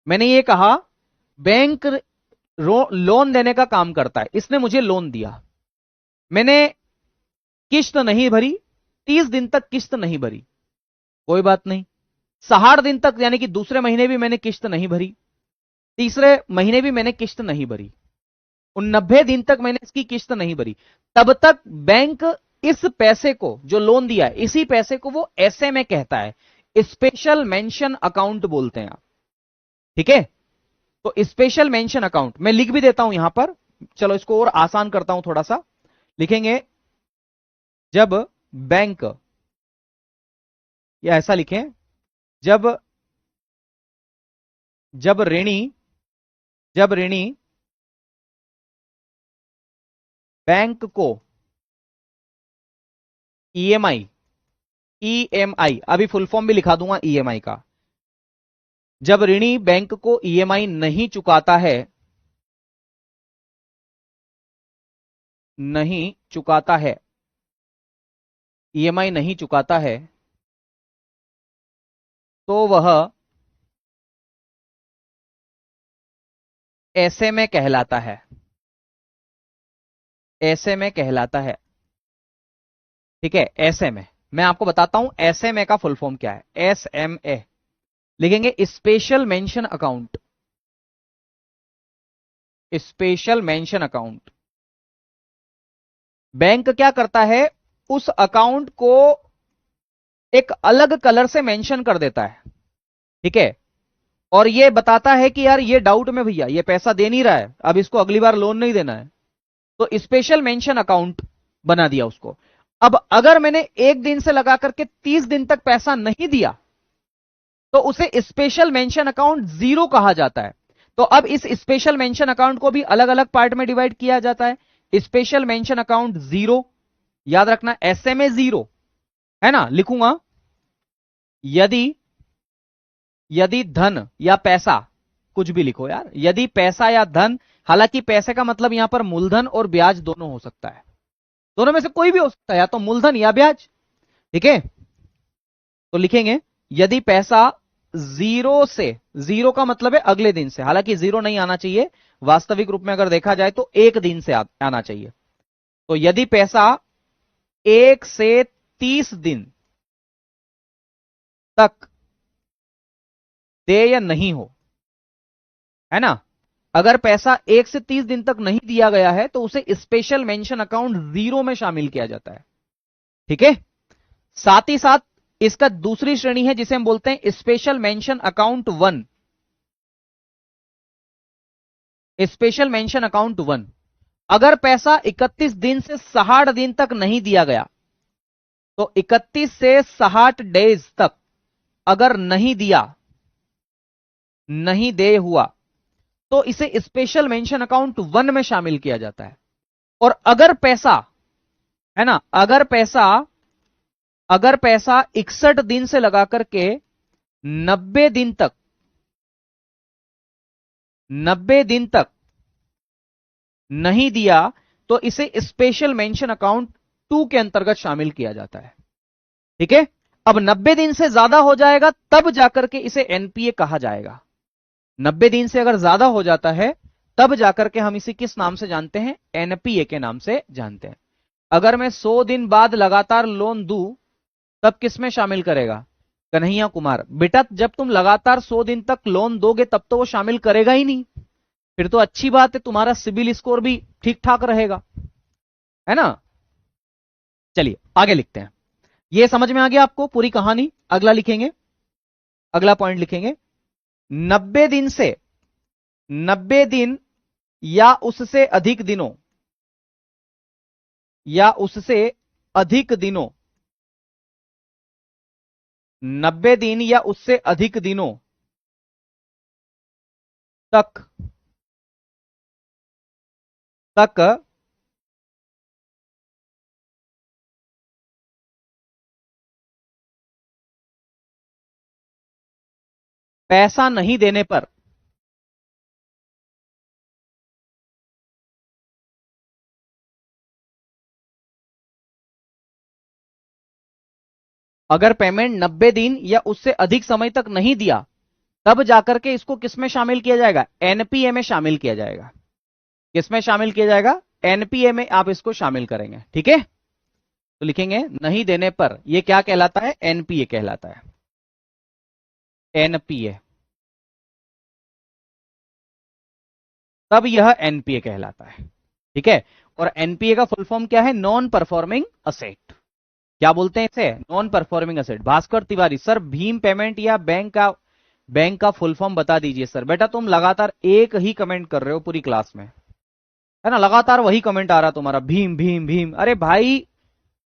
मैंने ये कहा बैंक लोन देने का काम करता है। इसने मुझे लोन दिया, मैंने किस्त नहीं भरी, 30 दिन तक किस्त नहीं भरी, कोई बात नहीं, 60 दिन तक यानी कि दूसरे महीने भी मैंने किस्त नहीं भरी, तीसरे महीने भी मैंने किस्त नहीं भरी, उन 90 दिन तक मैंने इसकी किस्त नहीं भरी, तब तक बैंक इस पैसे को जो लोन दिया है, इसी पैसे को वो ऐसे में कहता है, स्पेशल मेंशन अकाउंट बोलते हैं आप, ठीक है। तो स्पेशल मेंशन अकाउंट मैं लिख भी देता हूं यहां पर, चलो इसको और आसान करता हूं थोड़ा सा, लिखेंगे जब बैंक, या ऐसा लिखें, जब ऋणी जब ऋणी बैंक को ईएमआई, ईएमआई अभी फुल फॉर्म भी लिखा दूंगा ईएमआई का, जब ऋणी बैंक को ईएमआई नहीं चुकाता है, नहीं चुकाता है, ईएमआई नहीं चुकाता है, तो वह ऐसे में कहलाता है, ऐसे में कहलाता है। ठीक है, ऐसे में मैं आपको बताता हूं ऐसे में का फुल फॉर्म क्या है। एसएमए लिखेंगे special mention account, special mention account. Bank क्या करता है, उस अकाउंट को एक अलग कलर से मेंशन कर देता है, ठीक है, और ये बताता है कि यार ये डाउट में भैया ये पैसा दे नहीं रहा है, अब इसको अगली बार लोन नहीं देना है, तो स्पेशल मेंशन अकाउंट बना दिया उसको। अब अगर मैंने एक दिन से लगा करके 30 दिन तक पैसा नहीं दिया तो उसे स्पेशल मेंशन अकाउंट जीरो कहा जाता है। तो अब इस स्पेशल मेंशन अकाउंट को भी अलग अलग पार्ट में डिवाइड किया जाता है। स्पेशल मेंशन अकाउंट जीरो, याद रखना एसएमए जीरो है ना, लिखूंगा यदि धन या पैसा, कुछ भी लिखो यार, यदि पैसा या धन, हालांकि पैसे का मतलब यहां पर मूलधन और ब्याज दोनों हो सकता है, दोनों में से कोई भी हो सकता है, या तो मूलधन या ब्याज। ठीक है, तो लिखेंगे यदि पैसा जीरो से, जीरो का मतलब है अगले दिन से, हालांकि जीरो नहीं आना चाहिए, वास्तविक रूप में अगर देखा जाए तो एक दिन से आना चाहिए। तो यदि पैसा 1 से 30 दिन तक दे या नहीं हो, है ना, अगर पैसा 1 से 30 दिन तक नहीं दिया गया है तो उसे स्पेशल मेंशन अकाउंट जीरो में शामिल किया जाता है। ठीक है, साथ ही साथ इसका दूसरी श्रेणी है जिसे हम बोलते हैं special mention account 1। Special mention account 1, अगर पैसा 31 दिन से 60 दिन तक नहीं दिया गया, तो 31 से 60 डेज तक अगर नहीं दिया, नहीं दे हुआ, तो इसे स्पेशल मेंशन अकाउंट 1 में शामिल किया जाता है। और अगर पैसा, है ना, अगर पैसा 61 दिन से लगा करके 90 दिन तक, 90 दिन तक नहीं दिया, तो इसे स्पेशल मेंशन अकाउंट 2 के अंतर्गत शामिल किया जाता है। ठीक है, अब 90 दिन से ज्यादा हो जाएगा तब जाकर के इसे एनपीए कहा जाएगा। 90 दिन से अगर ज्यादा हो जाता है तब जाकर के हम इसे किस नाम से जानते हैं, एनपीए के नाम से जानते हैं। अगर मैं 100 दिन बाद लगातार लोन दूं तब किस में शामिल करेगा, कन्हैया कुमार, बेटा जब तुम लगातार 100 दिन तक लोन दोगे तब तो वो शामिल करेगा ही नहीं, फिर तो अच्छी बात है, तुम्हारा सिबिल स्कोर भी ठीक ठाक रहेगा, है ना। चलिए आगे लिखते हैं, ये समझ में आ गया आपको पूरी कहानी। अगला लिखेंगे, अगला पॉइंट लिखेंगे, 90 दिन से, 90 दिन या उससे अधिक दिनों, या उससे अधिक दिनों, 90 दिन या उससे अधिक दिनों तक पैसा नहीं देने पर अगर पेमेंट 90 दिन या उससे अधिक समय तक नहीं दिया तब जाकर के इसको किसमें शामिल किया जाएगा, एनपीए में शामिल किया जाएगा। किसमें शामिल किया जाएगा, एनपीए में आप इसको शामिल करेंगे। ठीक है, तो लिखेंगे नहीं देने पर, यह क्या कहलाता है, एनपीए कहलाता है, एनपीए, तब यह एनपीए कहलाता है। ठीक है, और एनपीए का फुल फॉर्म क्या है, नॉन परफॉर्मिंग असेट। क्या बोलते हैं इसे, non performing asset. Bhaskar Tiwari, sir Bhim payment या बैंक का फुल फॉर्म बता दीजिए सर। बेटा तुम लगातार एक ही कमेंट कर रहे हो पूरी क्लास में, है ना, लगातार वही कमेंट आ रहा तुम्हारा, भीम भीम भीम। अरे भाई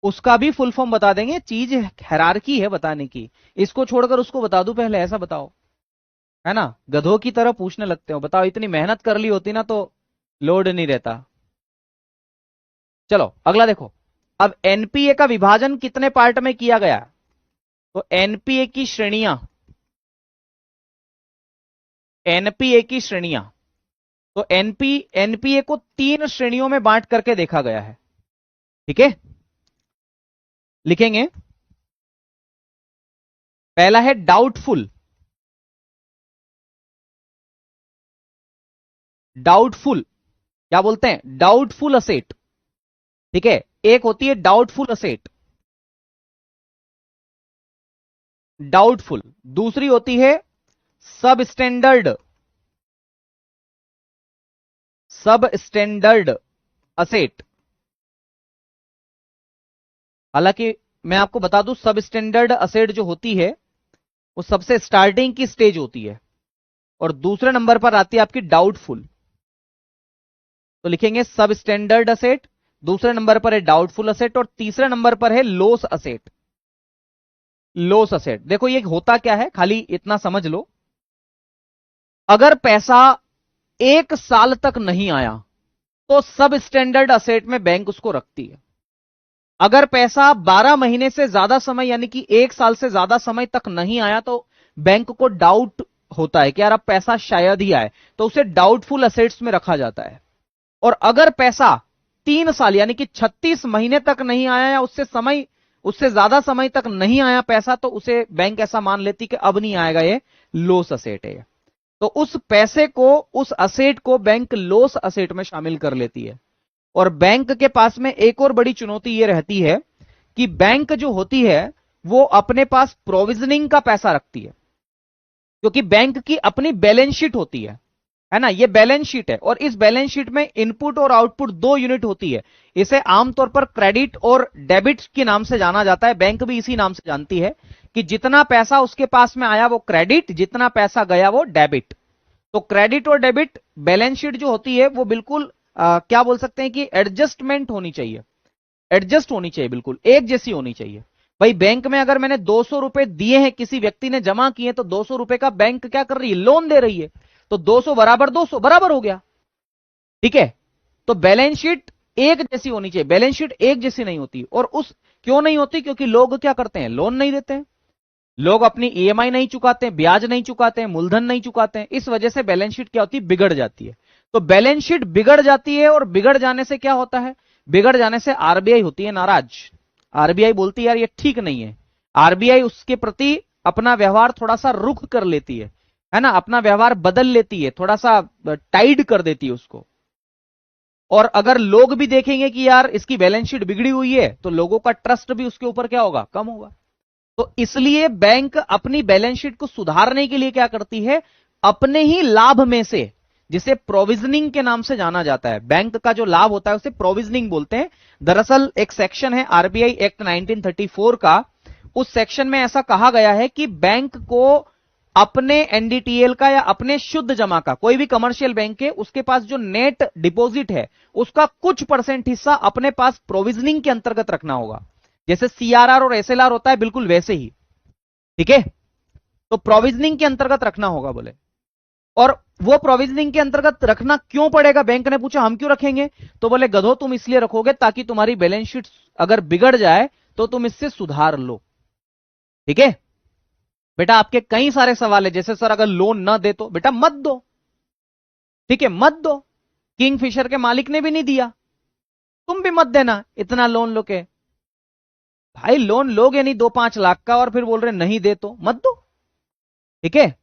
उसका भी फुल फॉर्म बता देंगे, चीज हायरार्की है बताने की, इसको छोड़कर उसको बता दूं पहले, ऐसा बताओ। है ना, गधों की तरह पूछने लगते हो। बताओ, इतनी मेहनत कर ली होती ना तो लोड नहीं रहता। चलो अगला देखो। अब एनपीए का विभाजन कितने पार्ट में किया गया है? तो एनपीए की श्रेणियां, तो एनपीए को 3 श्रेणियों में बांट करके देखा गया है। ठीक है, लिखेंगे। पहला है डाउटफुल। डाउटफुल क्या बोलते हैं? Doubtful asset. ठीक है, एक होती है डाउटफुल असेट, डाउटफुल। दूसरी होती है सब स्टैंडर्ड, सब स्टैंडर्ड असेट। हालांकि मैं आपको बता दूं, सब स्टैंडर्ड असेट जो होती है वो सबसे स्टार्टिंग की स्टेज होती है, और दूसरे नंबर पर आती है आपकी डाउटफुल। तो लिखेंगे सब स्टैंडर्ड असेट, दूसरे नंबर पर है डाउटफुल असेट, और तीसरे नंबर पर है लॉस असेट। लॉस असेट, देखो ये होता क्या है, खाली इतना समझ लो। अगर पैसा 1 साल तक नहीं आया तो सब स्टैंडर्ड असेट में बैंक उसको रखती है। अगर पैसा 12 महीने से ज्यादा समय, यानी कि 1 साल से ज्यादा समय तक नहीं आया, तो बैंक को डाउट होता है कि यार अब पैसा शायद ही आए, तो उसे डाउटफुल असेट्स में रखा जाता है। और अगर पैसा 3 साल यानी कि 36 महीने तक नहीं आया, या उससे ज्यादा समय तक नहीं आया पैसा, तो उसे बैंक ऐसा मान लेती कि अब नहीं आएगा, ये लॉस असेट है। तो उस पैसे को, उस असेट को बैंक लॉस असेट में शामिल कर लेती है। और बैंक के पास में एक और बड़ी चुनौती यह रहती है कि बैंक जो होती है वो अपने पास प्रोविजनिंग का पैसा रखती है, क्योंकि बैंक की अपनी बैलेंस शीट होती है ना, ये बैलेंस शीट है, और इस बैलेंस शीट में इनपुट और आउटपुट 2 यूनिट होती है। इसे आमतौर पर क्रेडिट और डेबिट के नाम से जाना जाता है, बैंक भी इसी नाम से जानती है कि जितना पैसा उसके पास में आया वो क्रेडिट, जितना पैसा गया वो डेबिट। तो क्रेडिट और डेबिट बैलेंस शीट जो होती है वो बिल्कुल क्या बोल सकते हैं कि एडजस्टमेंट होनी चाहिए, एडजस्ट होनी चाहिए, बिल्कुल एक जैसी होनी चाहिए। भाई बैंक में अगर मैंने 200 रुपए दिए हैं, किसी व्यक्ति ने जमा किए, तो 200 रुपए का बैंक क्या कर रही है? लोन दे रही है। तो 200 बराबर 200 बराबर हो गया। ठीक है, तो बैलेंस शीट एक जैसी होनी चाहिए, बैलेंस शीट एक जैसी नहीं होती। और उस क्यों नहीं होती? क्योंकि लोग क्या करते हैं? लोन नहीं देते हैं, लोग अपनी ईएमआई नहीं चुकाते हैं, ब्याज नहीं चुकाते हैं, मूलधन नहीं चुकाते हैं। इस वजह से बैलेंस शीट क्या होती है? बिगड़ जाती है। तो बैलेंस शीट बिगड़ जाती है, और बिगड़ जाने से क्या होता है? बिगड़ जाने से आरबीआई होती है नाराज। आरबीआई बोलती है यार ये ठीक नहीं है। आरबीआई उसके प्रति अपना व्यवहार थोड़ा सा रुख कर लेती है ना, अपना व्यवहार बदल लेती है, थोड़ा सा टाइड कर देती है उसको। और अगर लोग भी देखेंगे कि यार इसकी बैलेंस शीट बिगड़ी हुई है, तो लोगों का ट्रस्ट भी उसके ऊपर क्या होगा? कम होगा। तो इसलिए बैंक अपनी बैलेंस शीट को सुधारने के लिए क्या करती है? अपने ही लाभ में से, जिसे प्रोविजनिंग के नाम से जाना जाता है, बैंक का जो लाभ होता है उसे प्रोविजनिंग बोलते हैं। दरअसल एक सेक्शन है आरबीआई एक्ट 1934 का, उस सेक्शन में ऐसा कहा गया है कि बैंक को अपने एनडीटीएल का या अपने शुद्ध जमा का, कोई भी कमर्शियल बैंक है उसके पास जो नेट डिपॉजिट है उसका कुछ परसेंट हिस्सा अपने पास प्रोविजनिंग के अंतर्गत रखना होगा। जैसे सीआरआर और एसएलआर होता है, बिल्कुल वैसे ही। ठीक है, तो प्रोविजनिंग के अंतर्गत रखना होगा बोले। और वो प्रोविजनिंग के अंतर्गत रखना क्यों पड़ेगा? बैंक ने पूछा हम क्यों रखेंगे? तो बोले गधो तुम इसलिए रखोगे ताकि तुम्हारी बैलेंस शीट अगर बिगड़ जाए तो तुम इससे सुधार लो। ठीक है बेटा, आपके कई सारे सवाल है, जैसे सर अगर लोन ना दे तो? बेटा मत दो, ठीक है मत दो। किंगफिशर के मालिक ने भी नहीं दिया, तुम भी मत देना इतना लोन लो के। भाई लोन लोगे नहीं 2-5 लाख का, और फिर बोल रहे नहीं दे तो मत दो। ठीक है,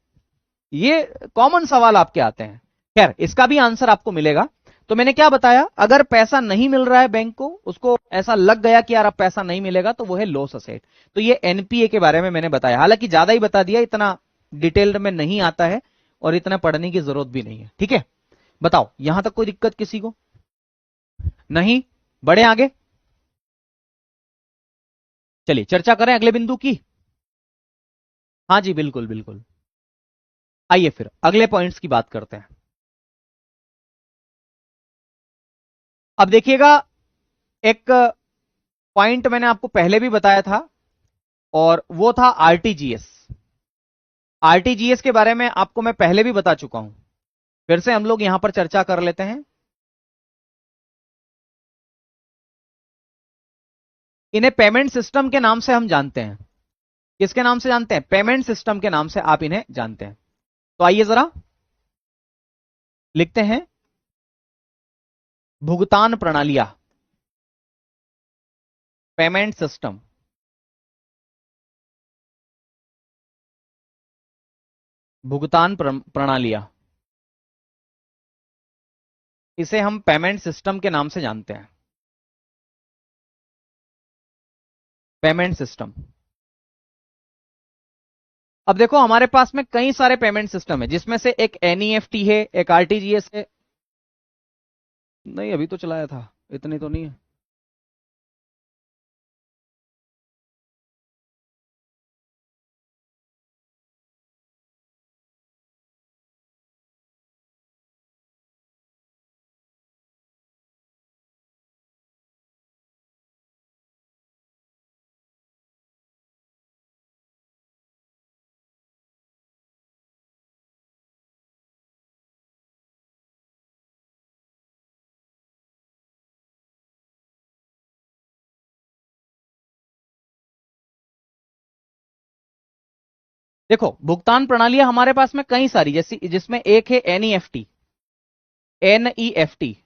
ये कॉमन सवाल आपके आते हैं। खैर इसका भी आंसर आपको मिलेगा। तो मैंने क्या बताया, अगर पैसा नहीं मिल रहा है बैंक को, उसको ऐसा लग गया कि यार अब पैसा नहीं मिलेगा, तो वो है लॉस असेट। तो ये एनपीए के बारे में मैंने बताया, हालांकि ज्यादा ही बता दिया, इतना डिटेल्ड में नहीं आता है और इतना पढ़ने की जरूरत भी नहीं है। ठीक है, बताओ यहां तक कोई दिक्कत किसी को? नहीं, बढ़े आगे। चलिए चर्चा करें अगले बिंदु की। हाँ जी बिल्कुल बिल्कुल, आइए फिर अगले पॉइंट्स की बात करते हैं। अब देखिएगा, एक पॉइंट मैंने आपको पहले भी बताया था, और वो था आरटीजीएस। आरटीजीएस के बारे में आपको मैं पहले भी बता चुका हूं, फिर से हम लोग यहां पर चर्चा कर लेते हैं। इन्हें पेमेंट सिस्टम के नाम से हम जानते हैं। किसके नाम से जानते हैं? पेमेंट सिस्टम के नाम से आप इन्हें जानते हैं। तो आइए जरा लिखते हैं भुगतान प्रणालियां, पेमेंट सिस्टम। भुगतान प्रणालियां, इसे हम पेमेंट सिस्टम के नाम से जानते हैं। Payment system. अब देखो हमारे पास में कई सारे पेमेंट सिस्टम है, जिसमें से एक एनईएफटी है, एक आरटीजीएस है। नहीं अभी तो चलाया था, इतनी तो नहीं है। देखो भुगतान प्रणालियां हमारे पास में कई सारी, जैसी जिसमें एक है एनईएफटी। एनईएफटी,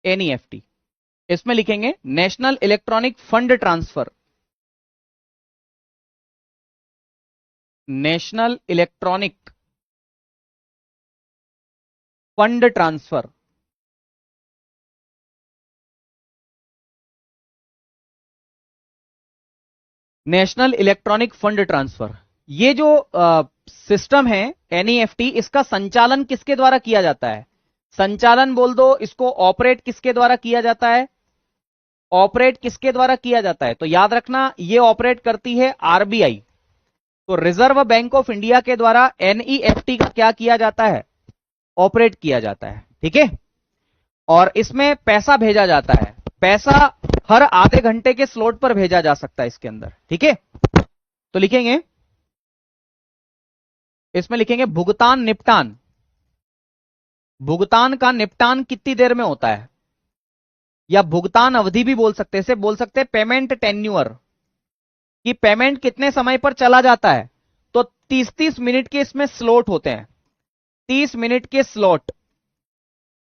एनईएफटी, इसमें लिखेंगे national electronic fund transfer. National electronic fund transfer. National electronic fund transfer, ये जो सिस्टम है एनईएफटी, इसका संचालन किसके द्वारा किया जाता है? संचालन बोल दो इसको, ऑपरेट किसके द्वारा किया जाता है? ऑपरेट किसके द्वारा किया जाता है? तो याद रखना ये ऑपरेट करती है आरबीआई। तो रिजर्व बैंक ऑफ इंडिया के द्वारा एनईएफटी का क्या किया जाता है? ऑपरेट किया जाता है। ठीक है, और इसमें पैसा भेजा जाता है। पैसा हर आधे घंटे के स्लॉट पर भेजा जा सकता है इसके अंदर। ठीक है, तो लिखेंगे, इसमें लिखेंगे भुगतान निपटान। भुगतान का निपटान कितनी देर में होता है, या भुगतान अवधि भी बोल सकते हैं, इसे बोल सकते हैं पेमेंट टेन्यूअर, कि पेमेंट कितने समय पर चला जाता है। तो 30-30 मिनट के इसमें स्लॉट होते हैं। 30 मिनट के स्लॉट,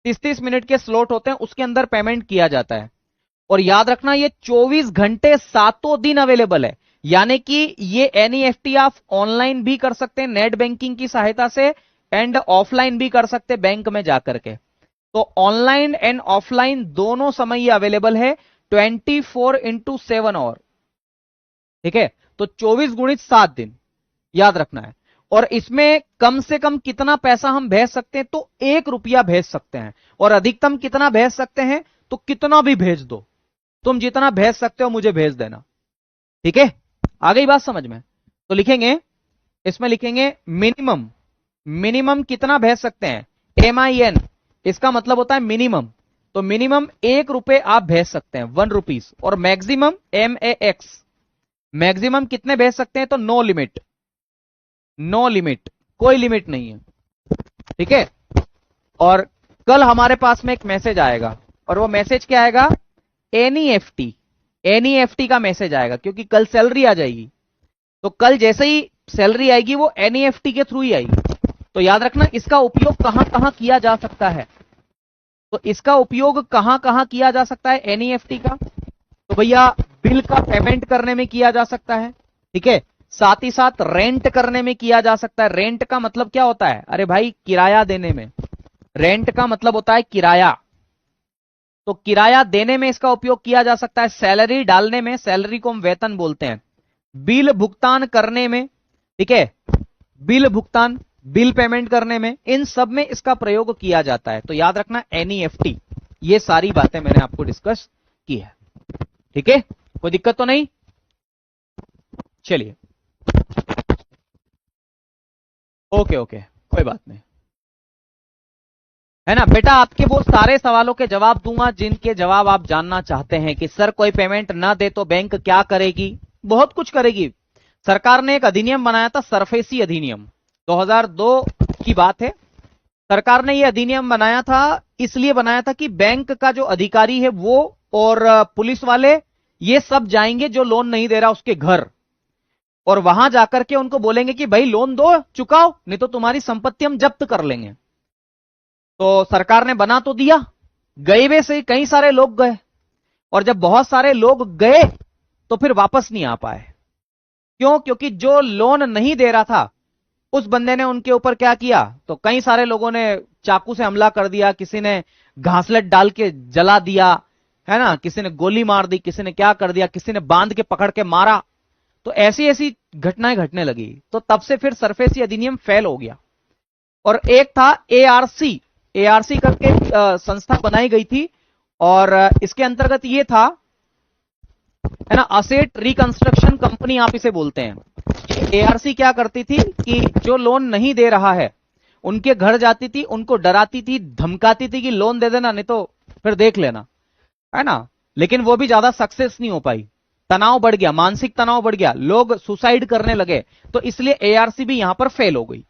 30-30 मिनट के स्लॉट होते हैं, उसके अंदर पेमेंट किया जाता है। और याद रखना ये 24 घंटे 7 दिन अवेलेबल है। यानी कि ये एनईएफटी आप ऑनलाइन भी कर सकते हैं नेट बैंकिंग की सहायता से, एंड ऑफलाइन भी कर सकते हैं बैंक में जाकर के। तो ऑनलाइन एंड ऑफलाइन दोनों समय ये अवेलेबल है 24x7 आवर। ठीक है, तो 24 गुणित 7 दिन याद रखना है। और इसमें कम से कम कितना पैसा हम भेज सकते हैं? तो 1 रुपया भेज सकते हैं। और अधिकतम कितना भेज सकते हैं? तो कितना भी भेज दो, तुम जितना भेज सकते हो मुझे भेज देना। ठीक है, आ गई बात समझ में? तो लिखेंगे, इसमें लिखेंगे मिनिमम। मिनिमम कितना भेज सकते हैं? MIN, इसका मतलब होता है मिनिमम। तो मिनिमम 1 रुपए आप भेज सकते हैं, 1 रुपीज। और मैक्सिमम MAX, मैक्सिमम कितने भेज सकते हैं? तो नो लिमिट। नो लिमिट, कोई लिमिट नहीं है। ठीक है, और कल हमारे पास में एक मैसेज आएगा, और वो मैसेज क्या आएगा? एनईएफटी, एनईएफटी का मैसेज आएगा, क्योंकि कल सैलरी आ जाएगी। तो कल जैसे ही सैलरी आएगी वो एनईएफटी के थ्रू ही आएगी। तो याद रखना इसका उपयोग कहां कहां किया जा सकता है। तो इसका उपयोग कहां कहां किया जा सकता है एनईएफटी का? तो भैया बिल का पेमेंट करने में किया जा सकता है। ठीक है, साथ ही साथ रेंट करने में किया जा सकता है। रेंट का मतलब क्या होता है? अरे भाई किराया देने में। रेंट का मतलब होता है किराया। तो किराया देने में इसका उपयोग किया जा सकता है। सैलरी डालने में, सैलरी को हम वेतन बोलते हैं। बिल भुगतान करने में, ठीक है, बिल भुगतान, बिल पेमेंट करने में, इन सब में इसका प्रयोग किया जाता है। तो याद रखना एनईएफटी, ये सारी बातें मैंने आपको डिस्कस की है। ठीक है, कोई दिक्कत तो नहीं? चलिए, ओके ओके, कोई बात नहीं, है ना बेटा। आपके वो सारे सवालों के जवाब दूंगा जिनके जवाब आप जानना चाहते हैं कि सर कोई पेमेंट ना दे तो बैंक क्या करेगी। बहुत कुछ करेगी। सरकार ने एक अधिनियम बनाया था, सरफेसी अधिनियम, 2002 की बात है। सरकार ने यह अधिनियम बनाया था, इसलिए बनाया था कि बैंक का जो अधिकारी है वो और पुलिस वाले ये सब जाएंगे जो लोन नहीं दे रहा उसके घर, और वहां जाकर के उनको बोलेंगे कि भाई लोन दो, चुकाओ, नहीं तो तुम्हारी संपत्ति हम जब्त कर लेंगे। तो सरकार ने बना तो दिया, गए वे से कई सारे लोग गए, और जब बहुत सारे लोग गए तो फिर वापस नहीं आ पाए। क्यों? क्योंकि जो लोन नहीं दे रहा था उस बंदे ने उनके ऊपर क्या किया, तो कई सारे लोगों ने चाकू से हमला कर दिया, किसी ने घासलेट डाल के जला दिया, है ना, किसी ने गोली मार दी, किसी ने क्या कर दिया, किसी ने बांध के पकड़ के मारा। तो ऐसी ऐसी घटनाएं घटने लगी। तो तब से फिर सरफेसी अधिनियम फेल हो गया। और एक था एआरसी, एआरसी करके संस्था बनाई गई थी, और इसके अंतर्गत ये था, है ना, असेट रिकंस्ट्रक्शन कंपनी आप इसे बोलते हैं। एआरसी क्या करती थी कि जो लोन नहीं दे रहा है उनके घर जाती थी, उनको डराती थी, धमकाती थी कि लोन दे देना, नहीं तो फिर देख लेना, है ना। लेकिन वो भी ज्यादा सक्सेस नहीं हो पाई, तनाव बढ़ गया, मानसिक तनाव बढ़ गया, लोग सुसाइड करने लगे, तो इसलिए एआरसी भी यहां पर फेल हो गई।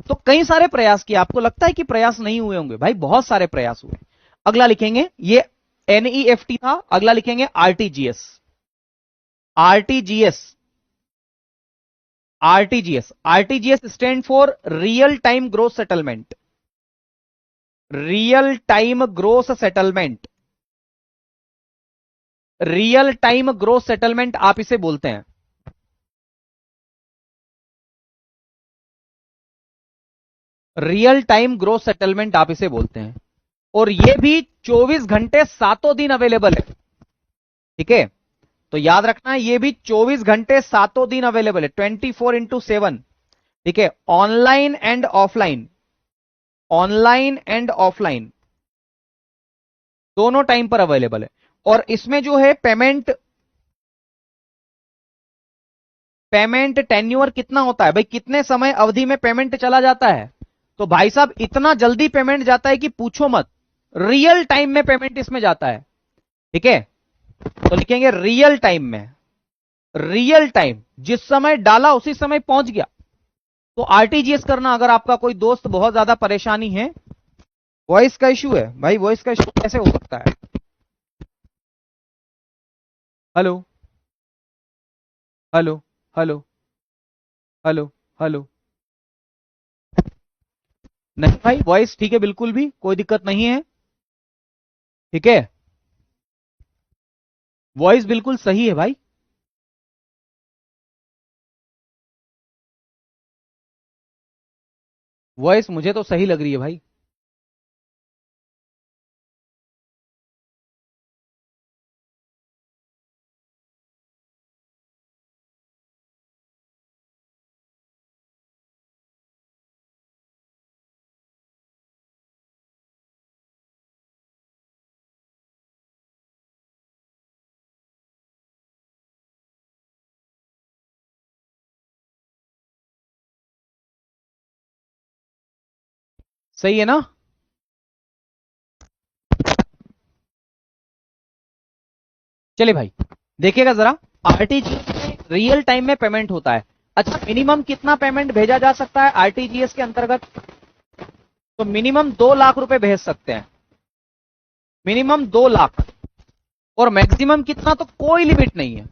तो कई सारे प्रयास किए। आपको लगता है कि प्रयास नहीं हुए होंगे? भाई बहुत सारे प्रयास हुए। अगला लिखेंगे, ये एनईएफटी था, अगला लिखेंगे RTGS. RTGS, RTGS, RTGS stand for real time gross settlement. Real time gross settlement, real time gross settlement आप इसे बोलते हैं। रियल टाइम ग्रोस सेटलमेंट आप इसे बोलते हैं। और ये भी 24 घंटे सातों दिन अवेलेबल है, ठीक है। तो याद रखना, ये भी 24 घंटे सातों दिन अवेलेबल है, 24/7, ठीक है। Online and offline, online and offline दोनों टाइम पर अवेलेबल है। और इसमें जो है पेमेंट टेन्योर कितना होता है भाई, कितने समय अवधि में पेमेंट चला जाता है? तो भाई साहब इतना जल्दी पेमेंट जाता है कि पूछो मत, रियल टाइम में पेमेंट इसमें जाता है, ठीक है। तो लिखेंगे रियल टाइम में, रियल टाइम, जिस समय डाला उसी समय पहुंच गया। तो आरटीजीएस करना, अगर आपका कोई दोस्त बहुत ज्यादा परेशानी है, वॉइस का इश्यू है भाई, वॉइस का इश्यू कैसे हो सकता है? Hello hello hello hello hello, नहीं भाई वॉइस ठीक है, बिल्कुल भी कोई दिक्कत नहीं है, ठीक है, वॉइस बिल्कुल सही है भाई। वॉइस मुझे तो सही लग रही है भाई। सही है ना? चलिए भाई देखिएगा जरा, आरटीजीएस में रियल टाइम में पेमेंट होता है। अच्छा, मिनिमम कितना पेमेंट भेजा जा सकता है आरटीजीएस के अंतर्गत? तो मिनिमम 2 लाख रुपए भेज सकते हैं, मिनिमम 2 लाख। और मैक्सिमम कितना, तो कोई लिमिट नहीं है,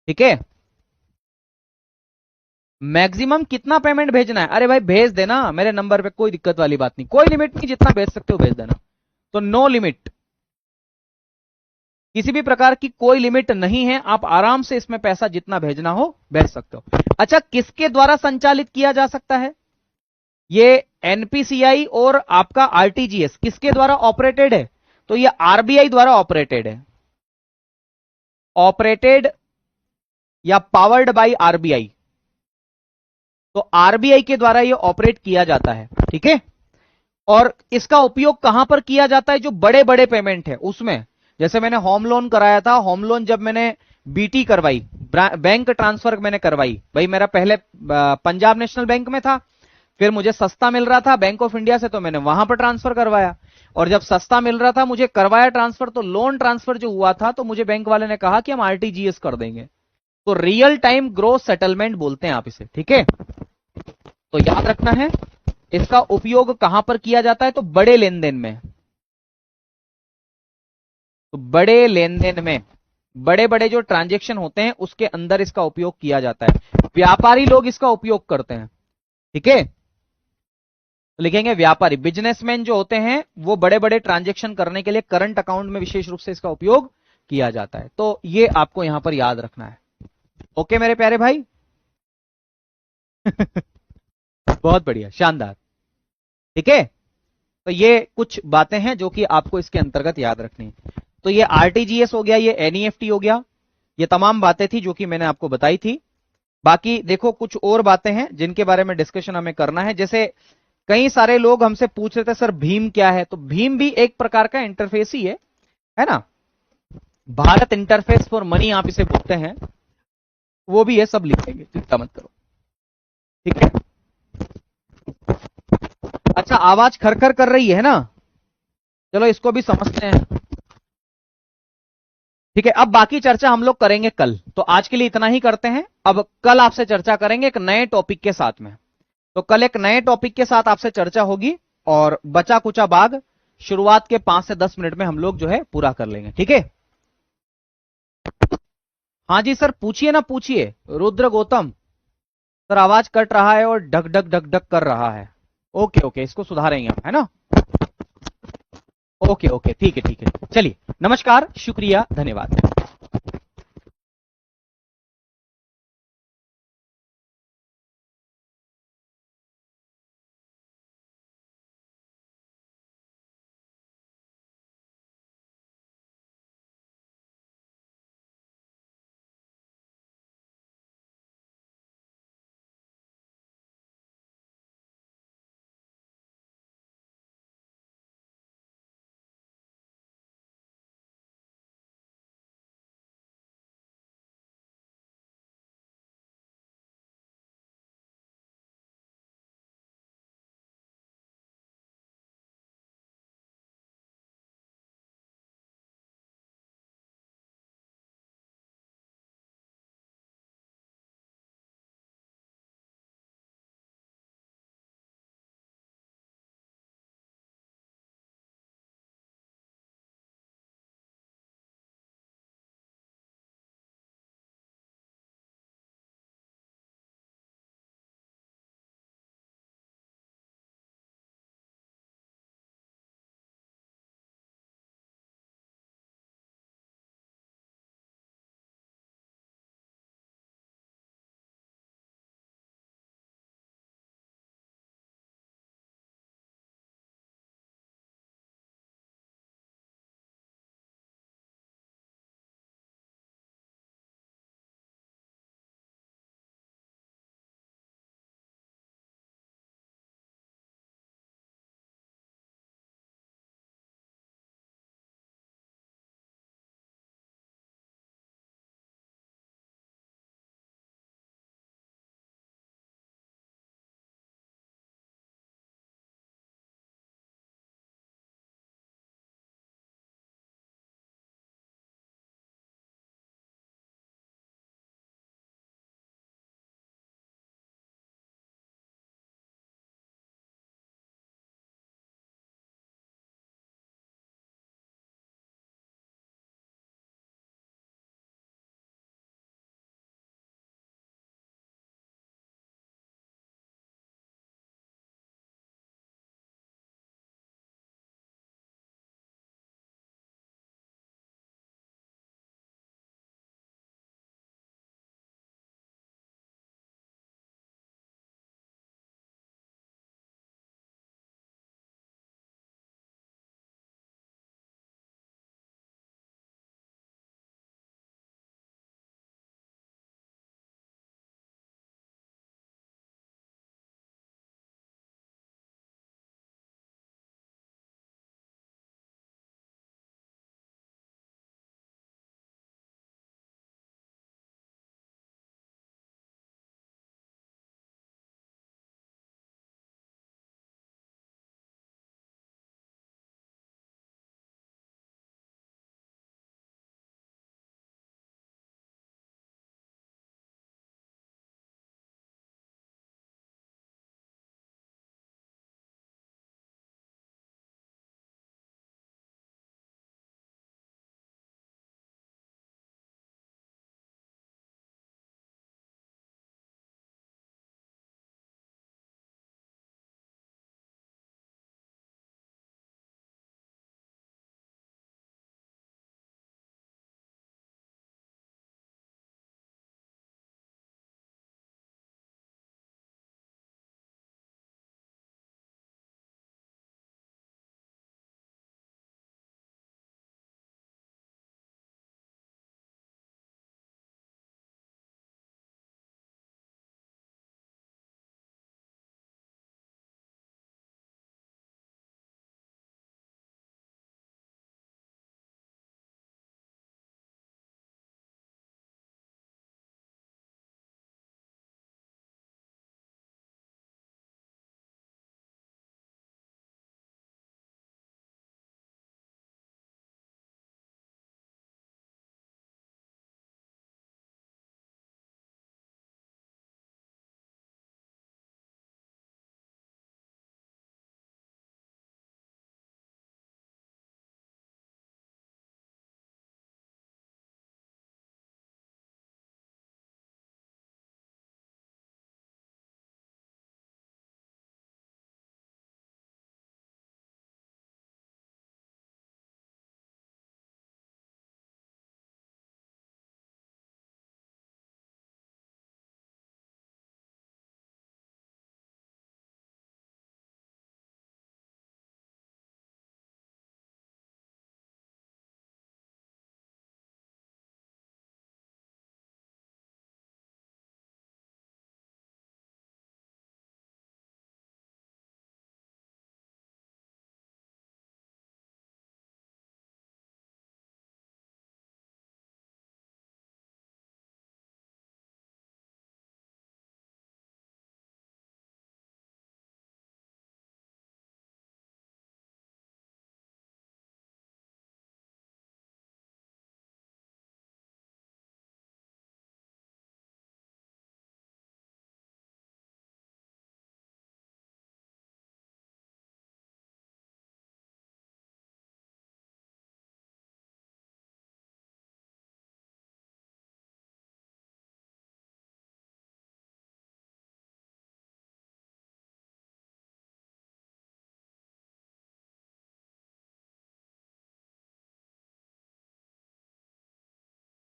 ठीक है। मैक्सिमम कितना पेमेंट भेजना है? अरे भाई भेज देना मेरे नंबर पे, कोई दिक्कत वाली बात नहीं, कोई लिमिट नहीं, जितना भेज सकते हो भेज देना। तो नो लिमिट, किसी भी प्रकार की कोई लिमिट नहीं है, आप आराम से इसमें पैसा जितना भेजना हो भेज सकते हो। अच्छा, किसके द्वारा संचालित किया जा सकता है? ये एनपीसीआई और आपका आरटीजीएस किसके द्वारा ऑपरेटेड है? तो ये आरबीआई द्वारा ऑपरेटेड है, ऑपरेटेड या पावर्ड बाय आरबीआई। तो आरबीआई के द्वारा ये ऑपरेट किया जाता है, ठीक है। और इसका उपयोग कहां पर किया जाता है? जो बड़े बड़े पेमेंट है उसमें, जैसे मैंने होम लोन कराया था, होम लोन जब मैंने बीटी करवाई, बैंक ट्रांसफर मैंने करवाई, भाई मेरा पहले पंजाब नेशनल बैंक में था, फिर मुझे सस्ता मिल रहा था बैंक ऑफ इंडिया से, तो मैंने वहां पर ट्रांसफर करवाया। और जब सस्ता मिल रहा था मुझे करवाया ट्रांसफर, तो लोन ट्रांसफर जो हुआ था, तो मुझे बैंक वाले ने कहा कि हम आरटीजीएस कर देंगे। तो रियल टाइम ग्रोस सेटलमेंट बोलते हैं आप इसे, ठीक है। तो याद रखना है इसका उपयोग कहां पर किया जाता है, तो बड़े लेन देन में, तो बड़े लेन देन में, बड़े बड़े जो ट्रांजैक्शन होते हैं उसके अंदर इसका उपयोग किया जाता है। व्यापारी लोग इसका उपयोग करते हैं, ठीक है। तो लिखेंगे व्यापारी, बिजनेसमैन जो होते हैं वो बड़े बड़े ट्रांजैक्शन करने के लिए करंट अकाउंट में विशेष रूप से इसका उपयोग किया जाता है। तो ये आपको यहां पर याद रखना है। ओके मेरे प्यारे भाई। बहुत बढ़िया, शानदार, ठीक है। तो ये कुछ बातें हैं जो कि आपको इसके अंतर्गत याद रखनी है। तो ये आरटीजीएस हो गया, ये एनईएफटी हो गया, ये तमाम बातें थी जो कि मैंने आपको बताई थी। बाकी देखो कुछ और बातें हैं जिनके बारे में डिस्कशन हमें करना है। जैसे कई सारे लोग हमसे पूछ रहे थे सर भीम क्या है, तो भीम भी एक प्रकार का इंटरफेस ही है ना। भारत इंटरफेस फॉर मनी आप इसे बोलते हैं, वो भी है, सब लिखेंगे, चिंता मत करो, ठीक है। अच्छा, आवाज खरखर कर रही है ना, चलो इसको भी समझते हैं, ठीक है। अब बाकी चर्चा हम लोग करेंगे कल, तो आज के लिए इतना ही करते हैं। अब कल आपसे चर्चा करेंगे एक नए टॉपिक के साथ में। तो कल एक नए टॉपिक के साथ आपसे चर्चा होगी और बचा कुचा भाग शुरुआत के 5 से 10 मिनट में हम लोग जो है पूरा कर लेंगे, ठीक है। हाँ जी सर, पूछिए ना, पूछिए रुद्र गौतम सर। आवाज कट रहा है और ढक ढक ढक ढक कर रहा है। ओके ओके, इसको सुधारेंगे हम, है ना। ओके ओके, ठीक है ठीक है, चलिए नमस्कार, शुक्रिया, धन्यवाद।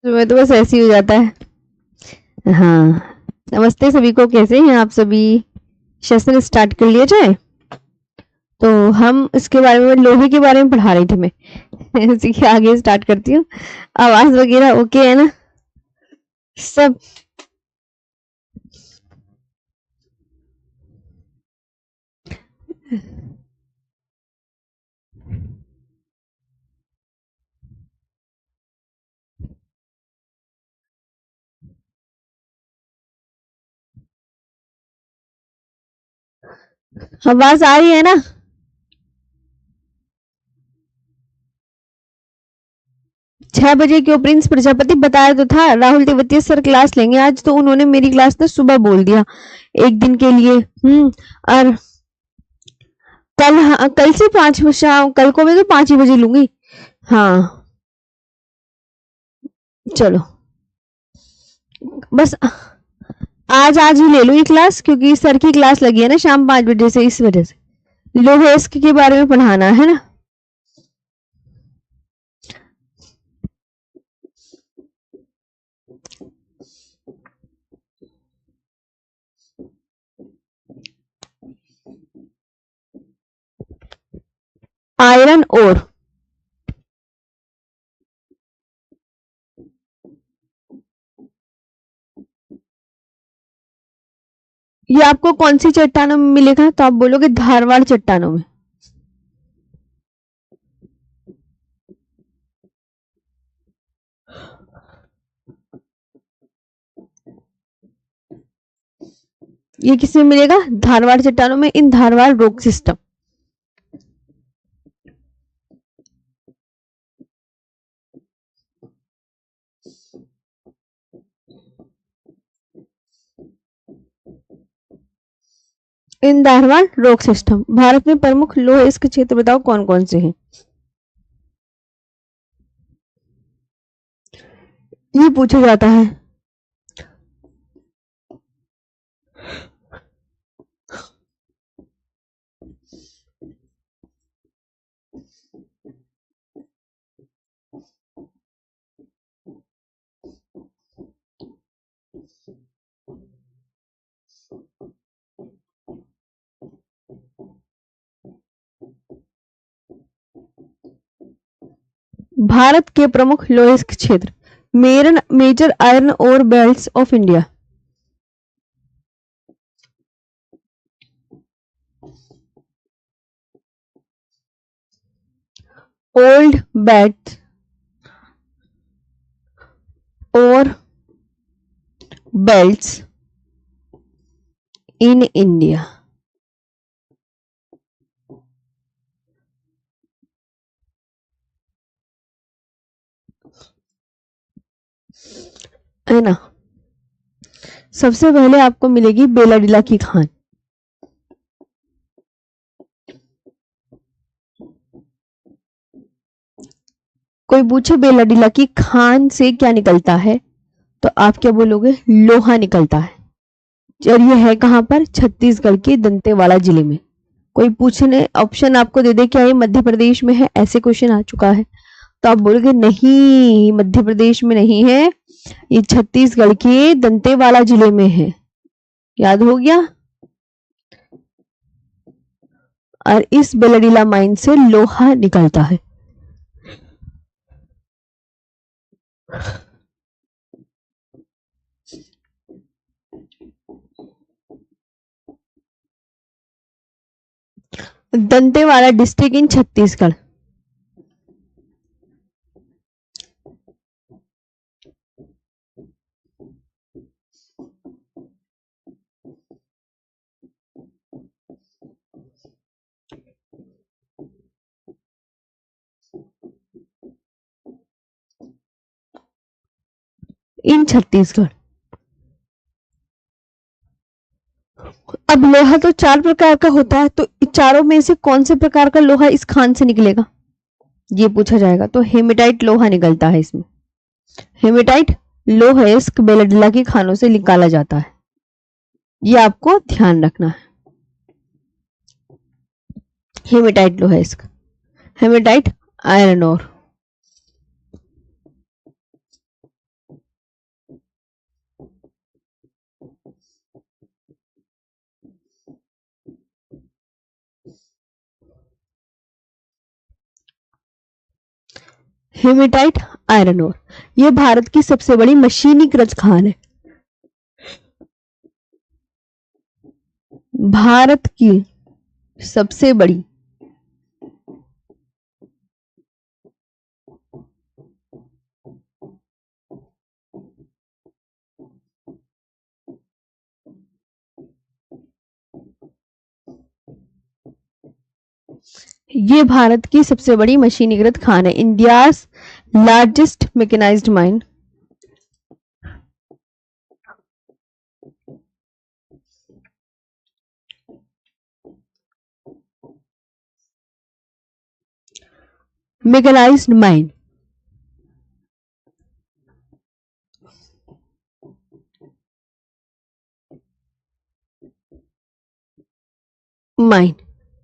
सुबह तो बस ऐसे ही हो जाता है। हाँ, नमस्ते सभी को, कैसे हैं आप सभी? सेशन स्टार्ट कर लिया जाए। तो हम इसके बारे में, लोहे के बारे में पढ़ा रही थी मैं। इसी के आगे स्टार्ट करती हूँ। आवाज वगैरह ओके है ना सब? आवाज आ रही है ना? 6 बजे क्यों? प्रिंस प्रजापति बताया तो था, राहुल तेवतिया सर क्लास लेंगे आज, तो उन्होंने मेरी क्लास ना सुबह बोल दिया एक दिन के लिए। और कल, हाँ, कल से 5 शाम, कल को मैं तो 5 ही बजे लूंगी। हाँ चलो, बस आज आज ही ले लूँ ये क्लास, क्योंकि सर की क्लास लगी है ना शाम 5 बजे से, इस वजह से लोहे इश्क के बारे में पढ़ाना है ना। आयरन ओर, ये आपको कौन सी चट्टानों में मिलेगा? तो आप बोलोगे धारवाड़ चट्टानों में। ये किसमें मिलेगा? धारवाड़ चट्टानों में, इन धारवाड़ रॉक सिस्टम। इन धारवाड़ रॉक सिस्टम। भारत में प्रमुख लौह अयस्क क्षेत्र बताओ कौन कौन से हैं? ये पूछा जाता है। भारत के प्रमुख लौह अयस्क क्षेत्र, major iron ore belts of India. Old belts और बेल्ट्स इन इंडिया। है ना? सबसे पहले आपको मिलेगी बेलाडीला की खान। कोई पूछे बेलाडीला की खान से क्या निकलता है, तो आप क्या बोलोगे? लोहा निकलता है। और ये है कहां पर? छत्तीसगढ़ के दंतेवाड़ा जिले में। कोई पूछने ऑप्शन आपको दे दे क्या ये मध्य प्रदेश में है, ऐसे क्वेश्चन आ चुका है, तो आप बोलोगे नहीं, मध्य प्रदेश में नहीं है, ये छत्तीसगढ़ के दंतेवाड़ा जिले में है। याद हो गया? और इस बेलडीला माइन से लोहा निकलता है। Dantewada district in Chhattisgarh. In Chhattisgarh. अब लोहा तो 4 प्रकार का होता है, तो चारों में से कौन से प्रकार का लोहा इस खान से निकलेगा, ये पूछा जाएगा। तो हेमेटाइट लोहा निकलता है इसमें। हेमेटाइट लोह अयस्क बेलडीला की खानों से निकाला जाता है, ये आपको ध्यान रखना है। हेमेटाइट लोह अयस्क, hematite iron ore. Hematite iron ore. यह भारत की सबसे बड़ी मशीनीकृत खान है। भारत की सबसे बड़ी ये भारत की सबसे बड़ी मशीनीकृत खान है। India's largest mechanized mine. Mechanized mine. Mine.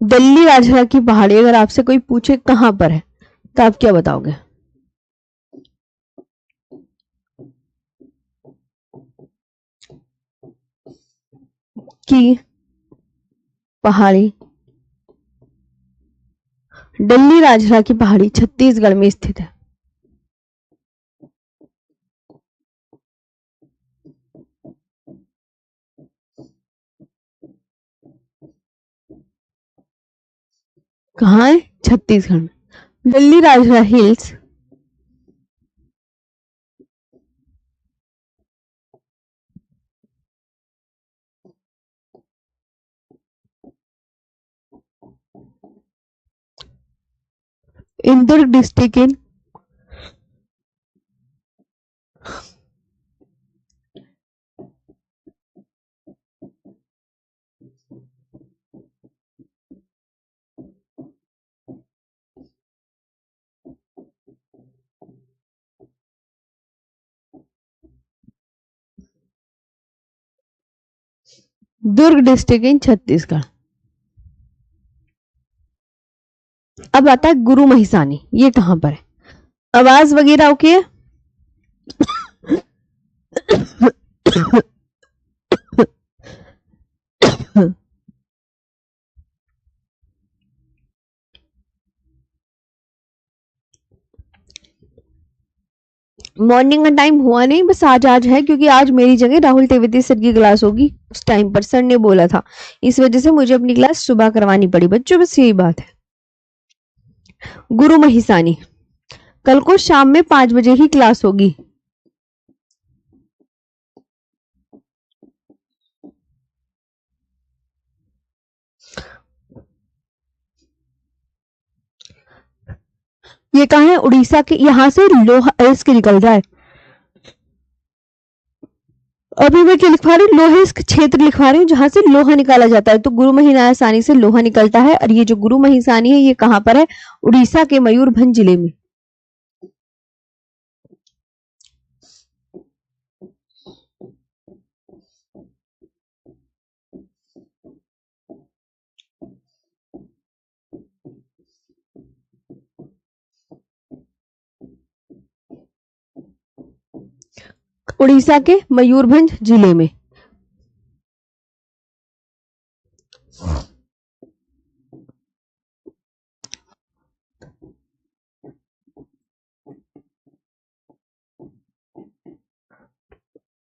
Dalli Rajhara की पहाड़ी अगर आपसे कोई पूछे कहां पर है तो आप क्या बताओगे? की पहाड़ी। दिल्ली राजरा की पहाड़ी छत्तीसगढ़ में स्थित है। कहाँ है? छत्तीसगढ़ में। Delhi Rajhara hills in Durg district in Durg district in Chhattisgarh. अब आता है गुरु महिसानी। ये कहां पर है? आवाज वगैरह ओके है? मॉर्निंग का टाइम हुआ नहीं, बस आज है क्योंकि आज मेरी जगह राहुल तेवती सर की क्लास होगी। उस टाइम पर सर ने बोला था, इस वजह से मुझे अपनी क्लास सुबह करवानी पड़ी बच्चों, बस यही बात है। गुरु महिसानी कल को शाम में 5 बजे ही क्लास होगी। ये कहाँ है? उड़ीसा के यहां से लोहा इसके निकल रहा है। अभी मैं क्या लिखवा रही हूँ? लोहे इसका क्षेत्र लिखवा रही हूँ जहां से लोहा निकाला जाता है। तो गुरु महिसानी से लोहा निकलता है और ये जो गुरु महिसानी है ये कहां पर है? उड़ीसा के मयूरभंज जिले में। उड़ीसा के मयूरभंज जिले में।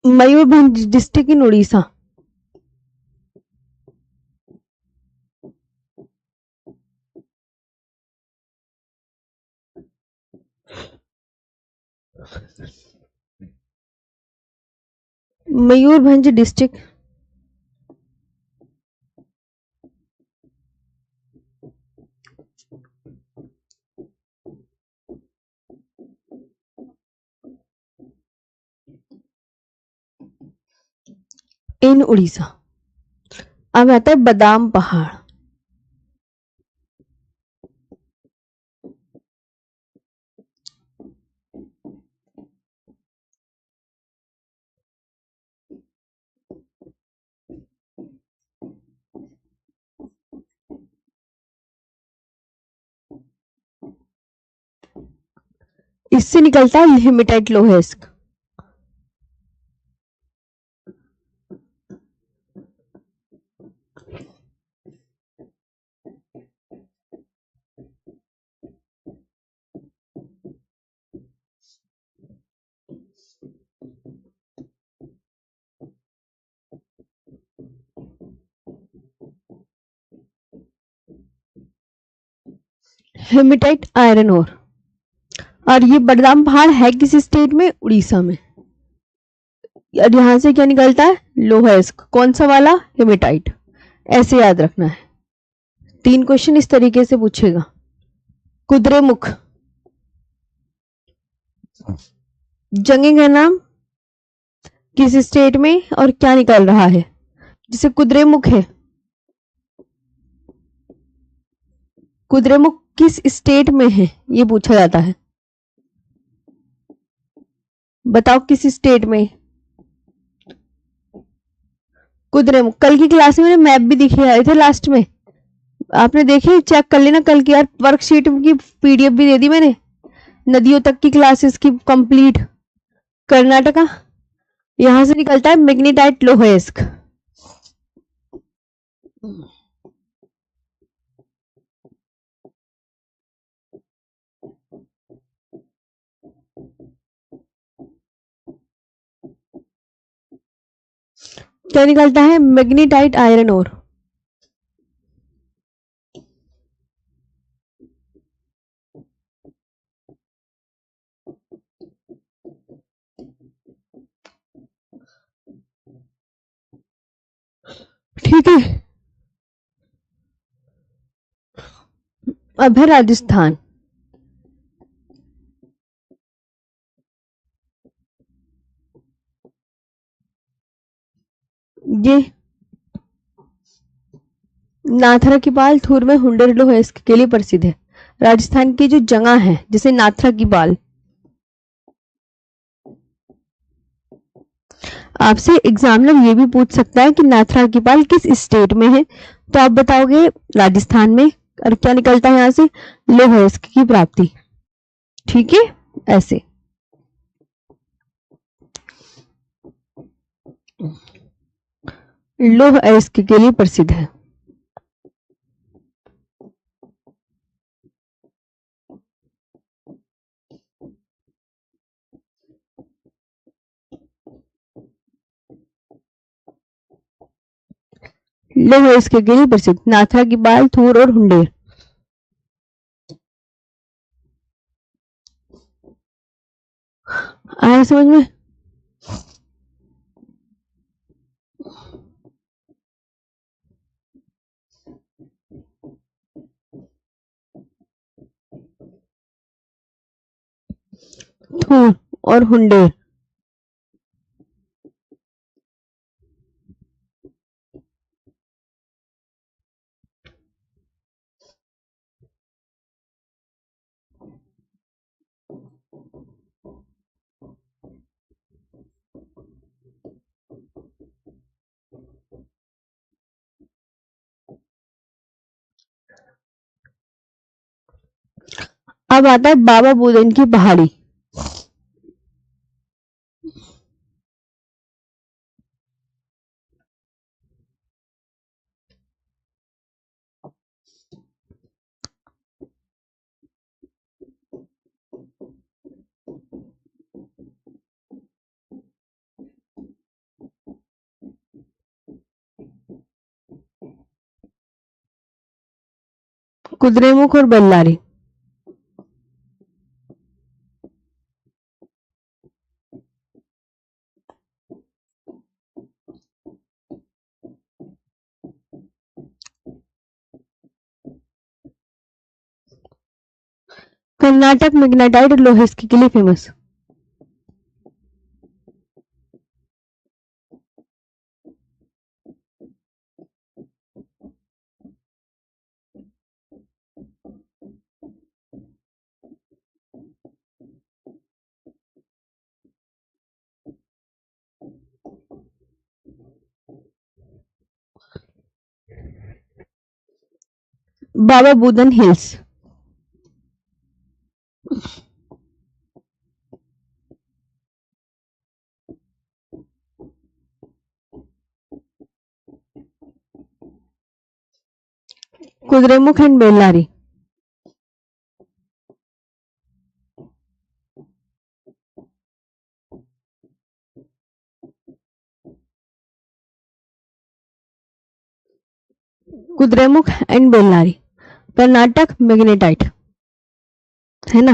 Mayurbhanj district in Orissa. Mayurbhanj district in Orissa. अब आता है बादाम पहाड़। इससे निकलता है हेमेटाइट लोहेस्क। Hematite iron ore. और ये बदाम पहाड़ है किस स्टेट में? उड़ीसा में। और यहां से क्या निकलता है? लोहा इस्क। कौन सा वाला? हेमेटाइट। ऐसे याद रखना है। 3 क्वेश्चन इस तरीके से पूछेगा। कुद्रेमुख जगह का नाम, किस स्टेट में और क्या निकल रहा है? जिसे कुद्रेमुख है, कुद्रेमुख किस स्टेट में है ये पूछा जाता है। बताओ किस स्टेट में? कुद्रेमुख। कल की क्लास में मैप भी दिखे आए थे लास्ट में, आपने देखे? चेक कर लेना कल की यार, वर्कशीट की पीडीएफ भी दे दी मैंने, नदियों तक की क्लासेस की कंप्लीट। कर्नाटका, यहां से निकलता है मैग्नेटाइट लोहेस्क। क्या निकलता है? Magnetite iron ore. ठीक है, अब है राजस्थान। ये नाथरा की बाल थूर में हुंडेर लोहेस्क के लिए प्रसिद्ध है। राजस्थान की जो जगह है जैसे नाथरा की बाल, आपसे एग्जामिनर ये भी पूछ सकता है कि नाथरा की बाल किस स्टेट में है, तो आप बताओगे राजस्थान में। और क्या निकलता है यहां से? लोहेस्क की प्राप्ति। ठीक है, ऐसे। लौह अयस्क के लिए प्रसिद्ध है। लौह अयस्क के लिए प्रसिद्ध नाथरा की बाल, थूर और हुंडेर। आया समझ में? थूर और हुंडेर। अब आता है बाबा बुदन की पहाड़ी। कुद्रेमुख और बल्लारी। कर्नाटक मैग्नेटाइट और लोहेस्क के लिए famous. Baba Budan hills. Kudremukh and Bellary. Kudremukh and Bellary. Karnataka magnetite. है ना।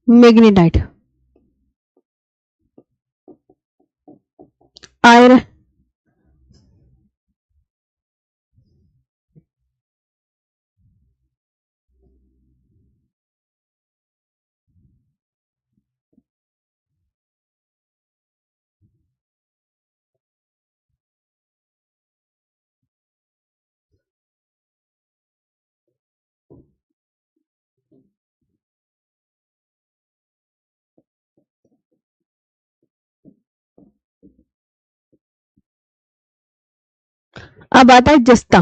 मैग्नेटाइट, आयरन, अब आता है जस्ता।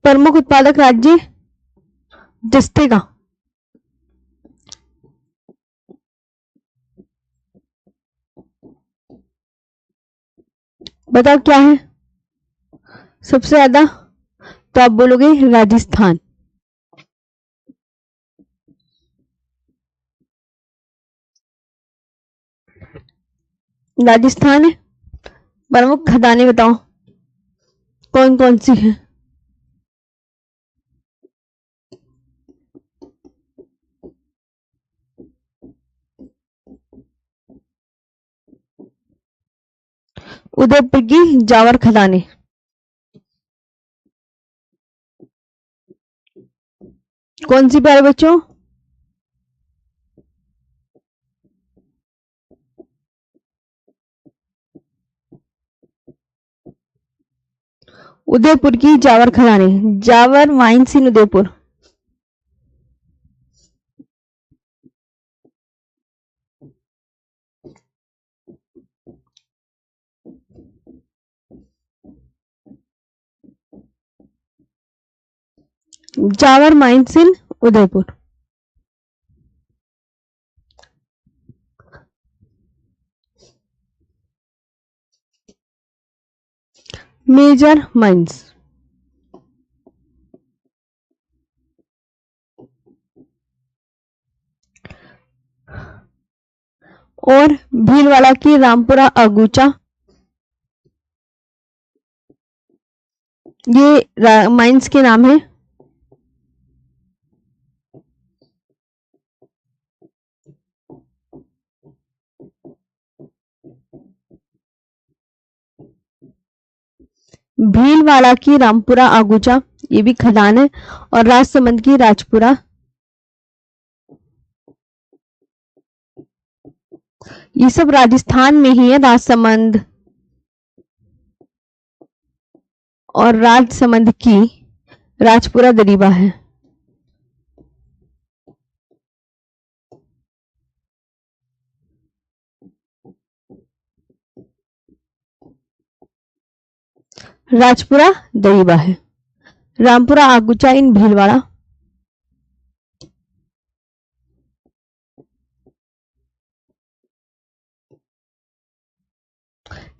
प्रमुख उत्पादक राज्य जस्ते का। बताओ क्या है सबसे ज्यादा, तो आप बोलोगे राजस्थान। राजस्थान है। प्रमुख खदानें बताओ कौन कौन सी है। उदयपुर की जावर खदानें। कौन सी प्यारे बच्चों, उदयपुर की जावर खदानें, Jawar mines in Udaipur. Jawar mines in Udaipur. Major mines. और भीलवाड़ा की रामपुरा अगुचा, ये माइंस के नाम है। भीलवाड़ा की रामपुरा आगुचा ये भी खदान है। और राजसमंद की राजपुरा, ये सब राजस्थान में ही है। राजसमंद और राजसमंद की राजपुरा दरीबा है। राजपुरा दरीबा है। रामपुरा आगुचा इन भीलवाड़ा।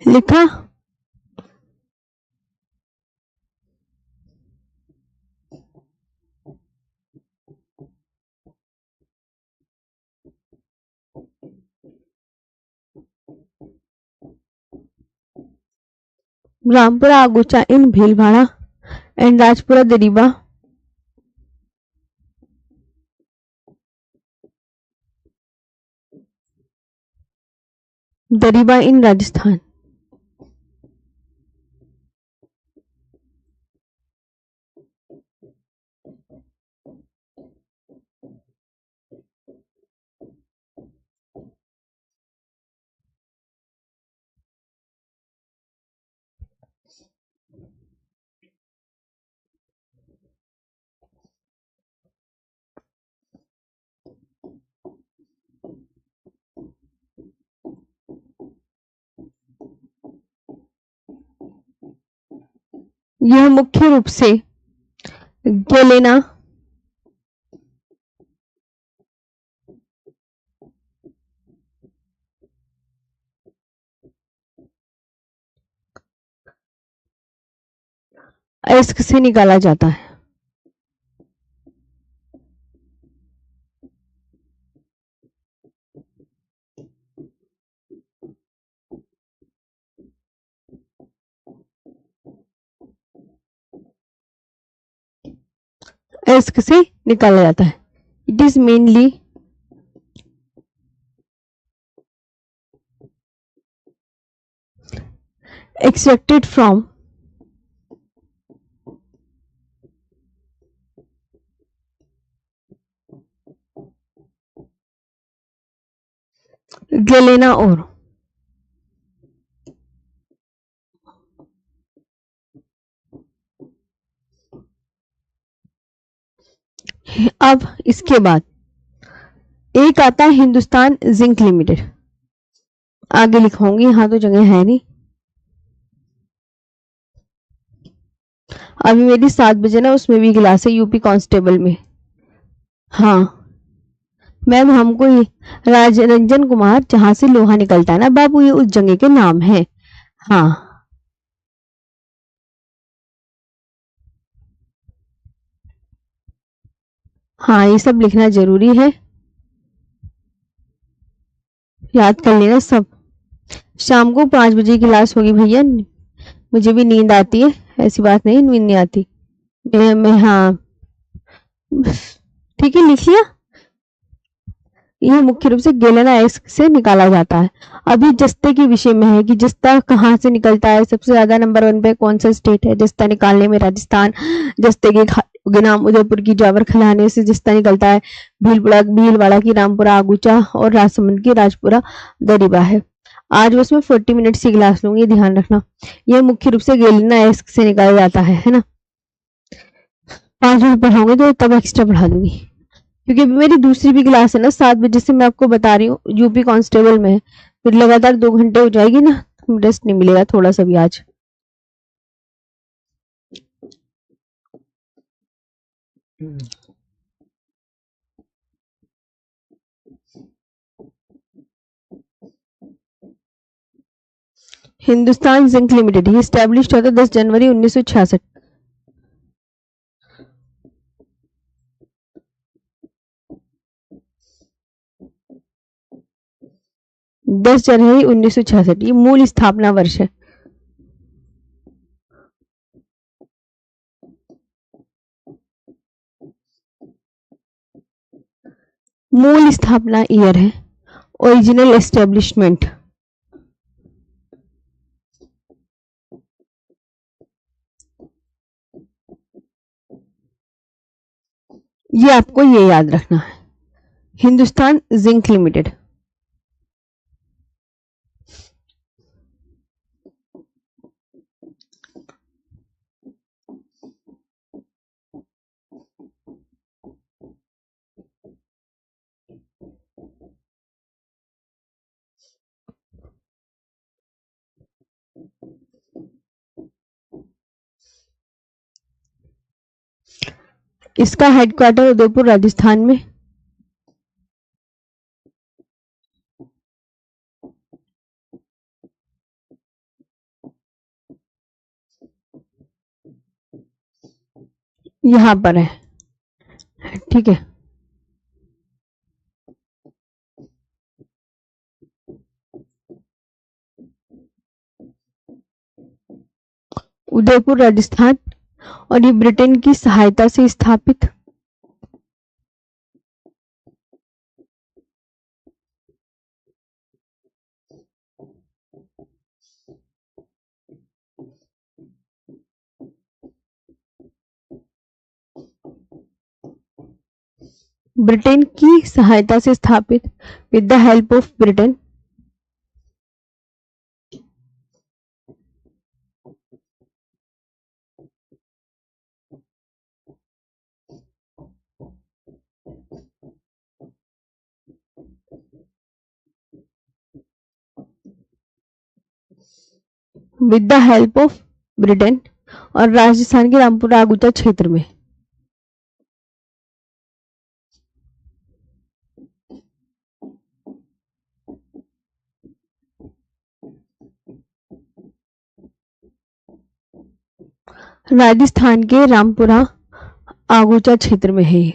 लिखा। रामपुरा आगुचा इन भीलवाड़ा एंड राजपुरा दरीबा दरीबा इन राजस्थान। यह मुख्य रूप से गेलेना, एस्क से निकाला जाता है? एस्क से निकाला जाता है. It is mainly extracted from गेलेना और अब इसके बाद एक आता है हिंदुस्तान जिंक लिमिटेड. आगे लिखाऊंगी, यहां तो जगह है नहीं. अभी मेरी 7 बजे ना उसमें भी क्लास है यूपी कांस्टेबल में. हाँ मैम, हमको ये राजरंजन कुमार जहां से लोहा निकलता है ना बाबू, ये उस जगह के नाम है. हाँ हाँ, ये सब लिखना जरूरी है, याद कर लेना सब. शाम को 5 बजे की क्लास होगी भैया. मुझे भी नींद आती है, ऐसी बात नहीं नींद नहीं आती. मैं हाँ ठीक है, लिख लिया. यह मुख्य रूप से गेलेना एक्स से निकाला जाता है. अभी जस्ते के विषय में है कि जस्ता कहाँ से निकलता है. सबसे ज्यादा नंबर 1 पे कौन सा स्टेट है जस्ता निकालने में? राजस्थान. जस्ते के नाम उदयपुर की जावर खिलाने से जस्ता निकलता है. भीलवाड़ा की रामपुरा आगूचा और राजसमंद की राजपुरा दरिबा है. आज बस मैं 40 मिनट की क्लास लूंगी, ध्यान रखना. यह मुख्य रूप से गेलेना एक्स से निकाला जाता है ना. 5 मिनट पढ़ाऊंगी तो तब एक्स्ट्रा पढ़ा दूंगी, क्योंकि मेरी दूसरी भी क्लास है ना 7 बजे से. मैं आपको बता रही हूँ यूपी कांस्टेबल में, फिर लगातार 2 घंटे हो जाएगी ना, रेस्ट नहीं मिलेगा थोड़ा सा भी आज. हिंदुस्तान जिंक लिमिटेड ही स्टैब्लिश्ड होता 10 जनवरी 1966. 10 जनवरी 1966 ये मूल स्थापना वर्ष है. मूल स्थापना ईयर है. ओरिजिनल एस्टेब्लिशमेंट ये आपको ये याद रखना है. Hindustan zinc limited. इसका हेडक्वार्टर उदयपुर राजस्थान में. यहाँ पर है, ठीक है. उदयपुर राजस्थान. और ये ब्रिटेन की सहायता से स्थापित ब्रिटेन की सहायता से स्थापित with the help of Britain. With the help of Britain और राजस्थान के रामपुर आगुचा क्षेत्र में. राजस्थान के रामपुरा आगूचा क्षेत्र में है ये।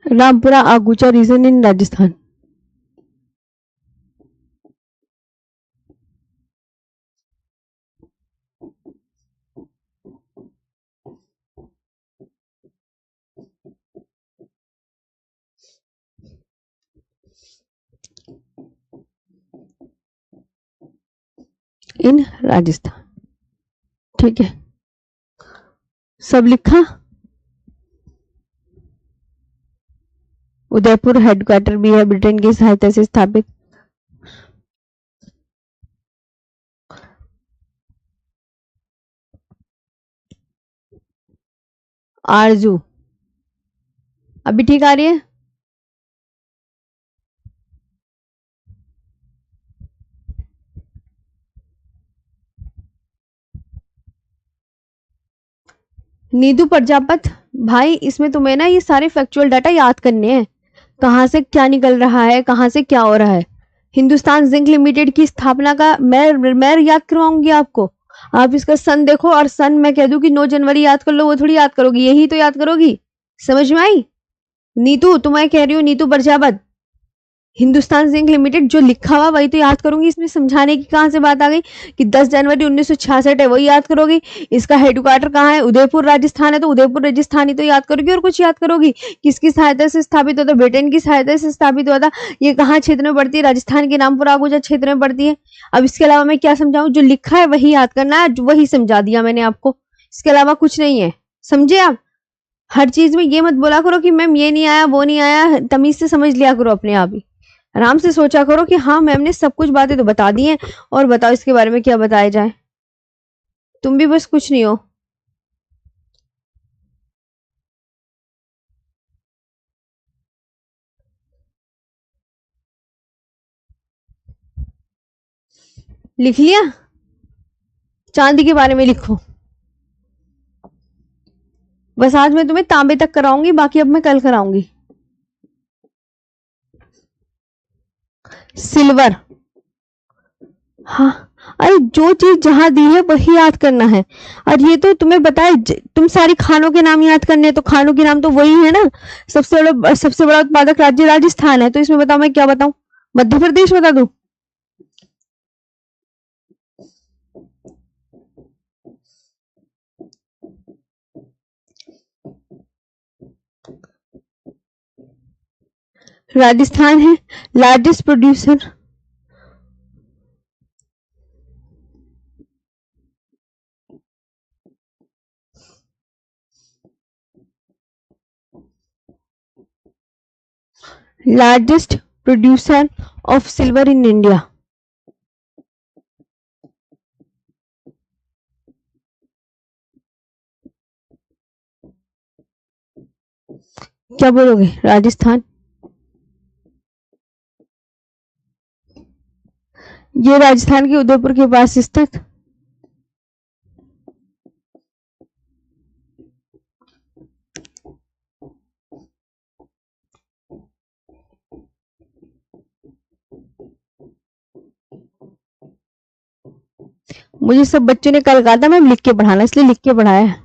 रामपुरा आगूचा रीजन इन राजस्थान। इन राजस्थान। ठीक है, सब लिखा। उदयपुर हेडक्वार्टर भी है ब्रिटेन की सहायता से स्थापित। आरजू अभी ठीक आ रही है? नीतू प्रजापत, भाई इसमें तुम्हें ना ये सारे फैक्चुअल डाटा याद करने हैं, कहाँ से क्या निकल रहा है, कहाँ से क्या हो रहा है। हिंदुस्तान जिंक लिमिटेड की स्थापना का मैं याद करवाऊंगी आपको। आप इसका सन देखो और सन मैं कह दूं कि 9 जनवरी याद कर लो, वो थोड़ी याद करोगी, यही तो याद करोगी। समझ में आई? नीतू, तुम्हें कह रही हूँ, नीतू प्रजापत, हिंदुस्तान जिंक लिमिटेड जो लिखा हुआ वही तो याद करूंगी। इसमें समझाने की कहां से बात आ गई कि 10 जनवरी 1966 है, वही याद करोगी। इसका हेडक्वार्टर कहाँ है? उदयपुर राजस्थान है, तो उदयपुर राजस्थान ही तो याद करोगी और कुछ याद करोगी। किसकी सहायता से स्थापित हुआ था? ब्रिटेन की सहायता से स्थापित हुआ था। ये कहाँ क्षेत्र में पड़ती है? राजस्थान के नामपुर आगूजा क्षेत्र में पड़ती है। अब इसके अलावा मैं क्या समझाऊं? जो लिखा है वही याद करना है, वही समझा दिया मैंने आपको, इसके अलावा कुछ नहीं है। समझे आप? हर चीज में ये मत बोला करो कि मैम ये नहीं आया वो नहीं आया, तमीज से समझ लिया करो अपने आप ही। आराम से सोचा करो कि हाँ मैम ने सब कुछ बातें तो बता दी हैं, और बताओ इसके बारे में क्या बताया जाए। तुम भी बस कुछ नहीं हो। लिख लिया? चांदी के बारे में लिखो। बस आज मैं तुम्हें तांबे तक कराऊंगी, बाकी अब मैं कल कराऊंगी। सिल्वर, हाँ, अरे जो चीज जहां दी है वही याद करना है। और ये तो तुम्हें बताए, तुम सारी खानों के नाम याद करने हैं, तो खानों के नाम तो वही है ना। सबसे बड़ा उत्पादक राज्य राजस्थान है, तो इसमें बताओ मैं क्या बताऊं? मध्य प्रदेश बता दूं? राजस्थान है largest producer. Largest producer of silver in India. क्या बोलोगे? राजस्थान। ये राजस्थान के उदयपुर के पास स्थित। मुझे सब बच्चों ने कल कहा था मैम लिख के पढ़ाना, इसलिए लिख के पढ़ाया है।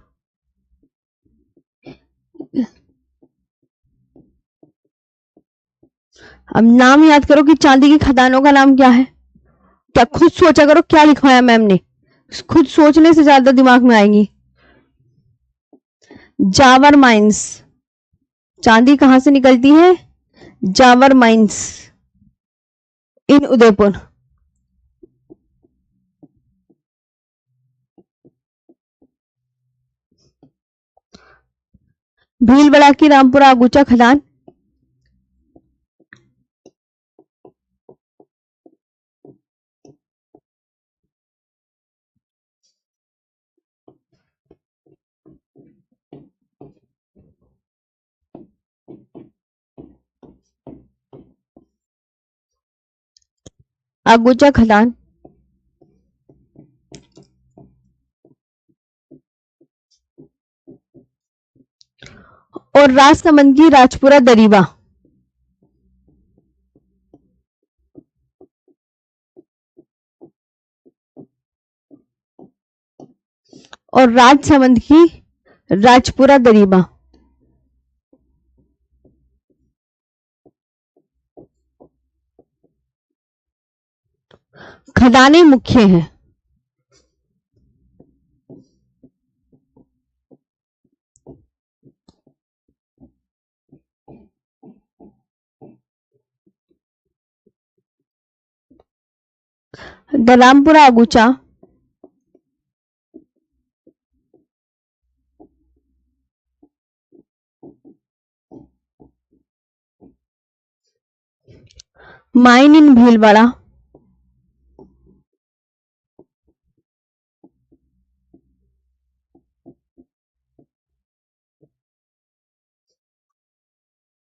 अब नाम याद करो कि चांदी की खदानों का नाम क्या है। क्या खुद सोचा करो क्या लिखवाया मैम ने, खुद सोचने से ज्यादा दिमाग में आएंगी। जावर माइंस, चांदी कहां से निकलती है? Zawar mines in Udaipur. भीलवाड़ा की रामपुरा आगूचा खदान। आगूचा खदान और राजसमंद की राजपुरा दरीबा। और राजसमंद की राजपुरा दरीबा। खदानें मुख्य हैं। दरामपुरा Agucha, mine in Bhilwara,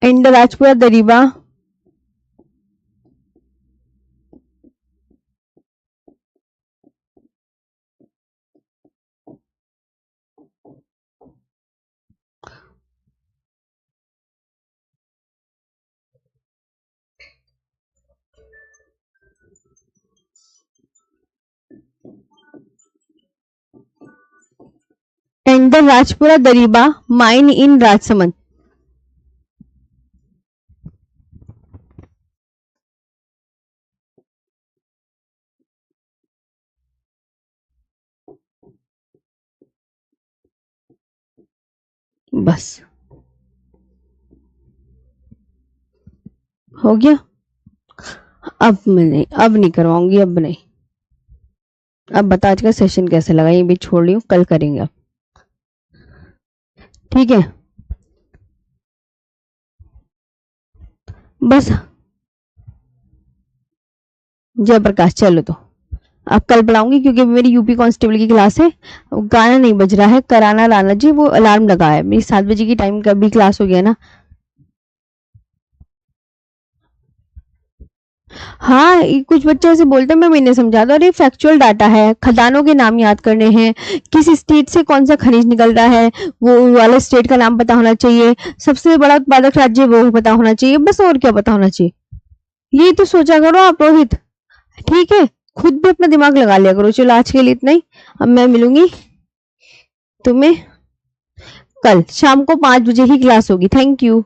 and Rajpura Dariba, and the Rajpura Dariba mine in Rajsamand. बस हो गया। अब नहीं करवाऊंगी, अब नहीं। अब बता आज का सेशन कैसे लगा, ये भी छोड़ रही हूँ, कल करेंगे अब, ठीक है। बस जयप्रकाश, चलो तो अब कल पढ़ाऊंगी, क्योंकि मेरी यूपी कांस्टेबल की क्लास है। गाना नहीं बज रहा है, कराना राना जी, वो अलार्म लगा है। मेरी 7 बजे की टाइम का भी क्लास हो गया ना। हाँ, कुछ बच्चे ऐसे बोलते हैं, मैंने समझा दो, अरे फैक्चुअल डाटा है, खदानों के नाम याद करने हैं, किस स्टेट से कौन सा खनिज निकल रहा है वो वाले स्टेट का नाम पता होना चाहिए, सबसे बड़ा उत्पादक राज्य वो पता होना चाहिए, बस और क्या पता होना चाहिए। ये तो सोचा करो आप रोहित, ठीक है, खुद भी अपना दिमाग लगा लिया करो। चलो आज के लिए इतना ही, अब मैं मिलूंगी तुम्हें कल शाम को 5 बजे की क्लास होगी। Thank you.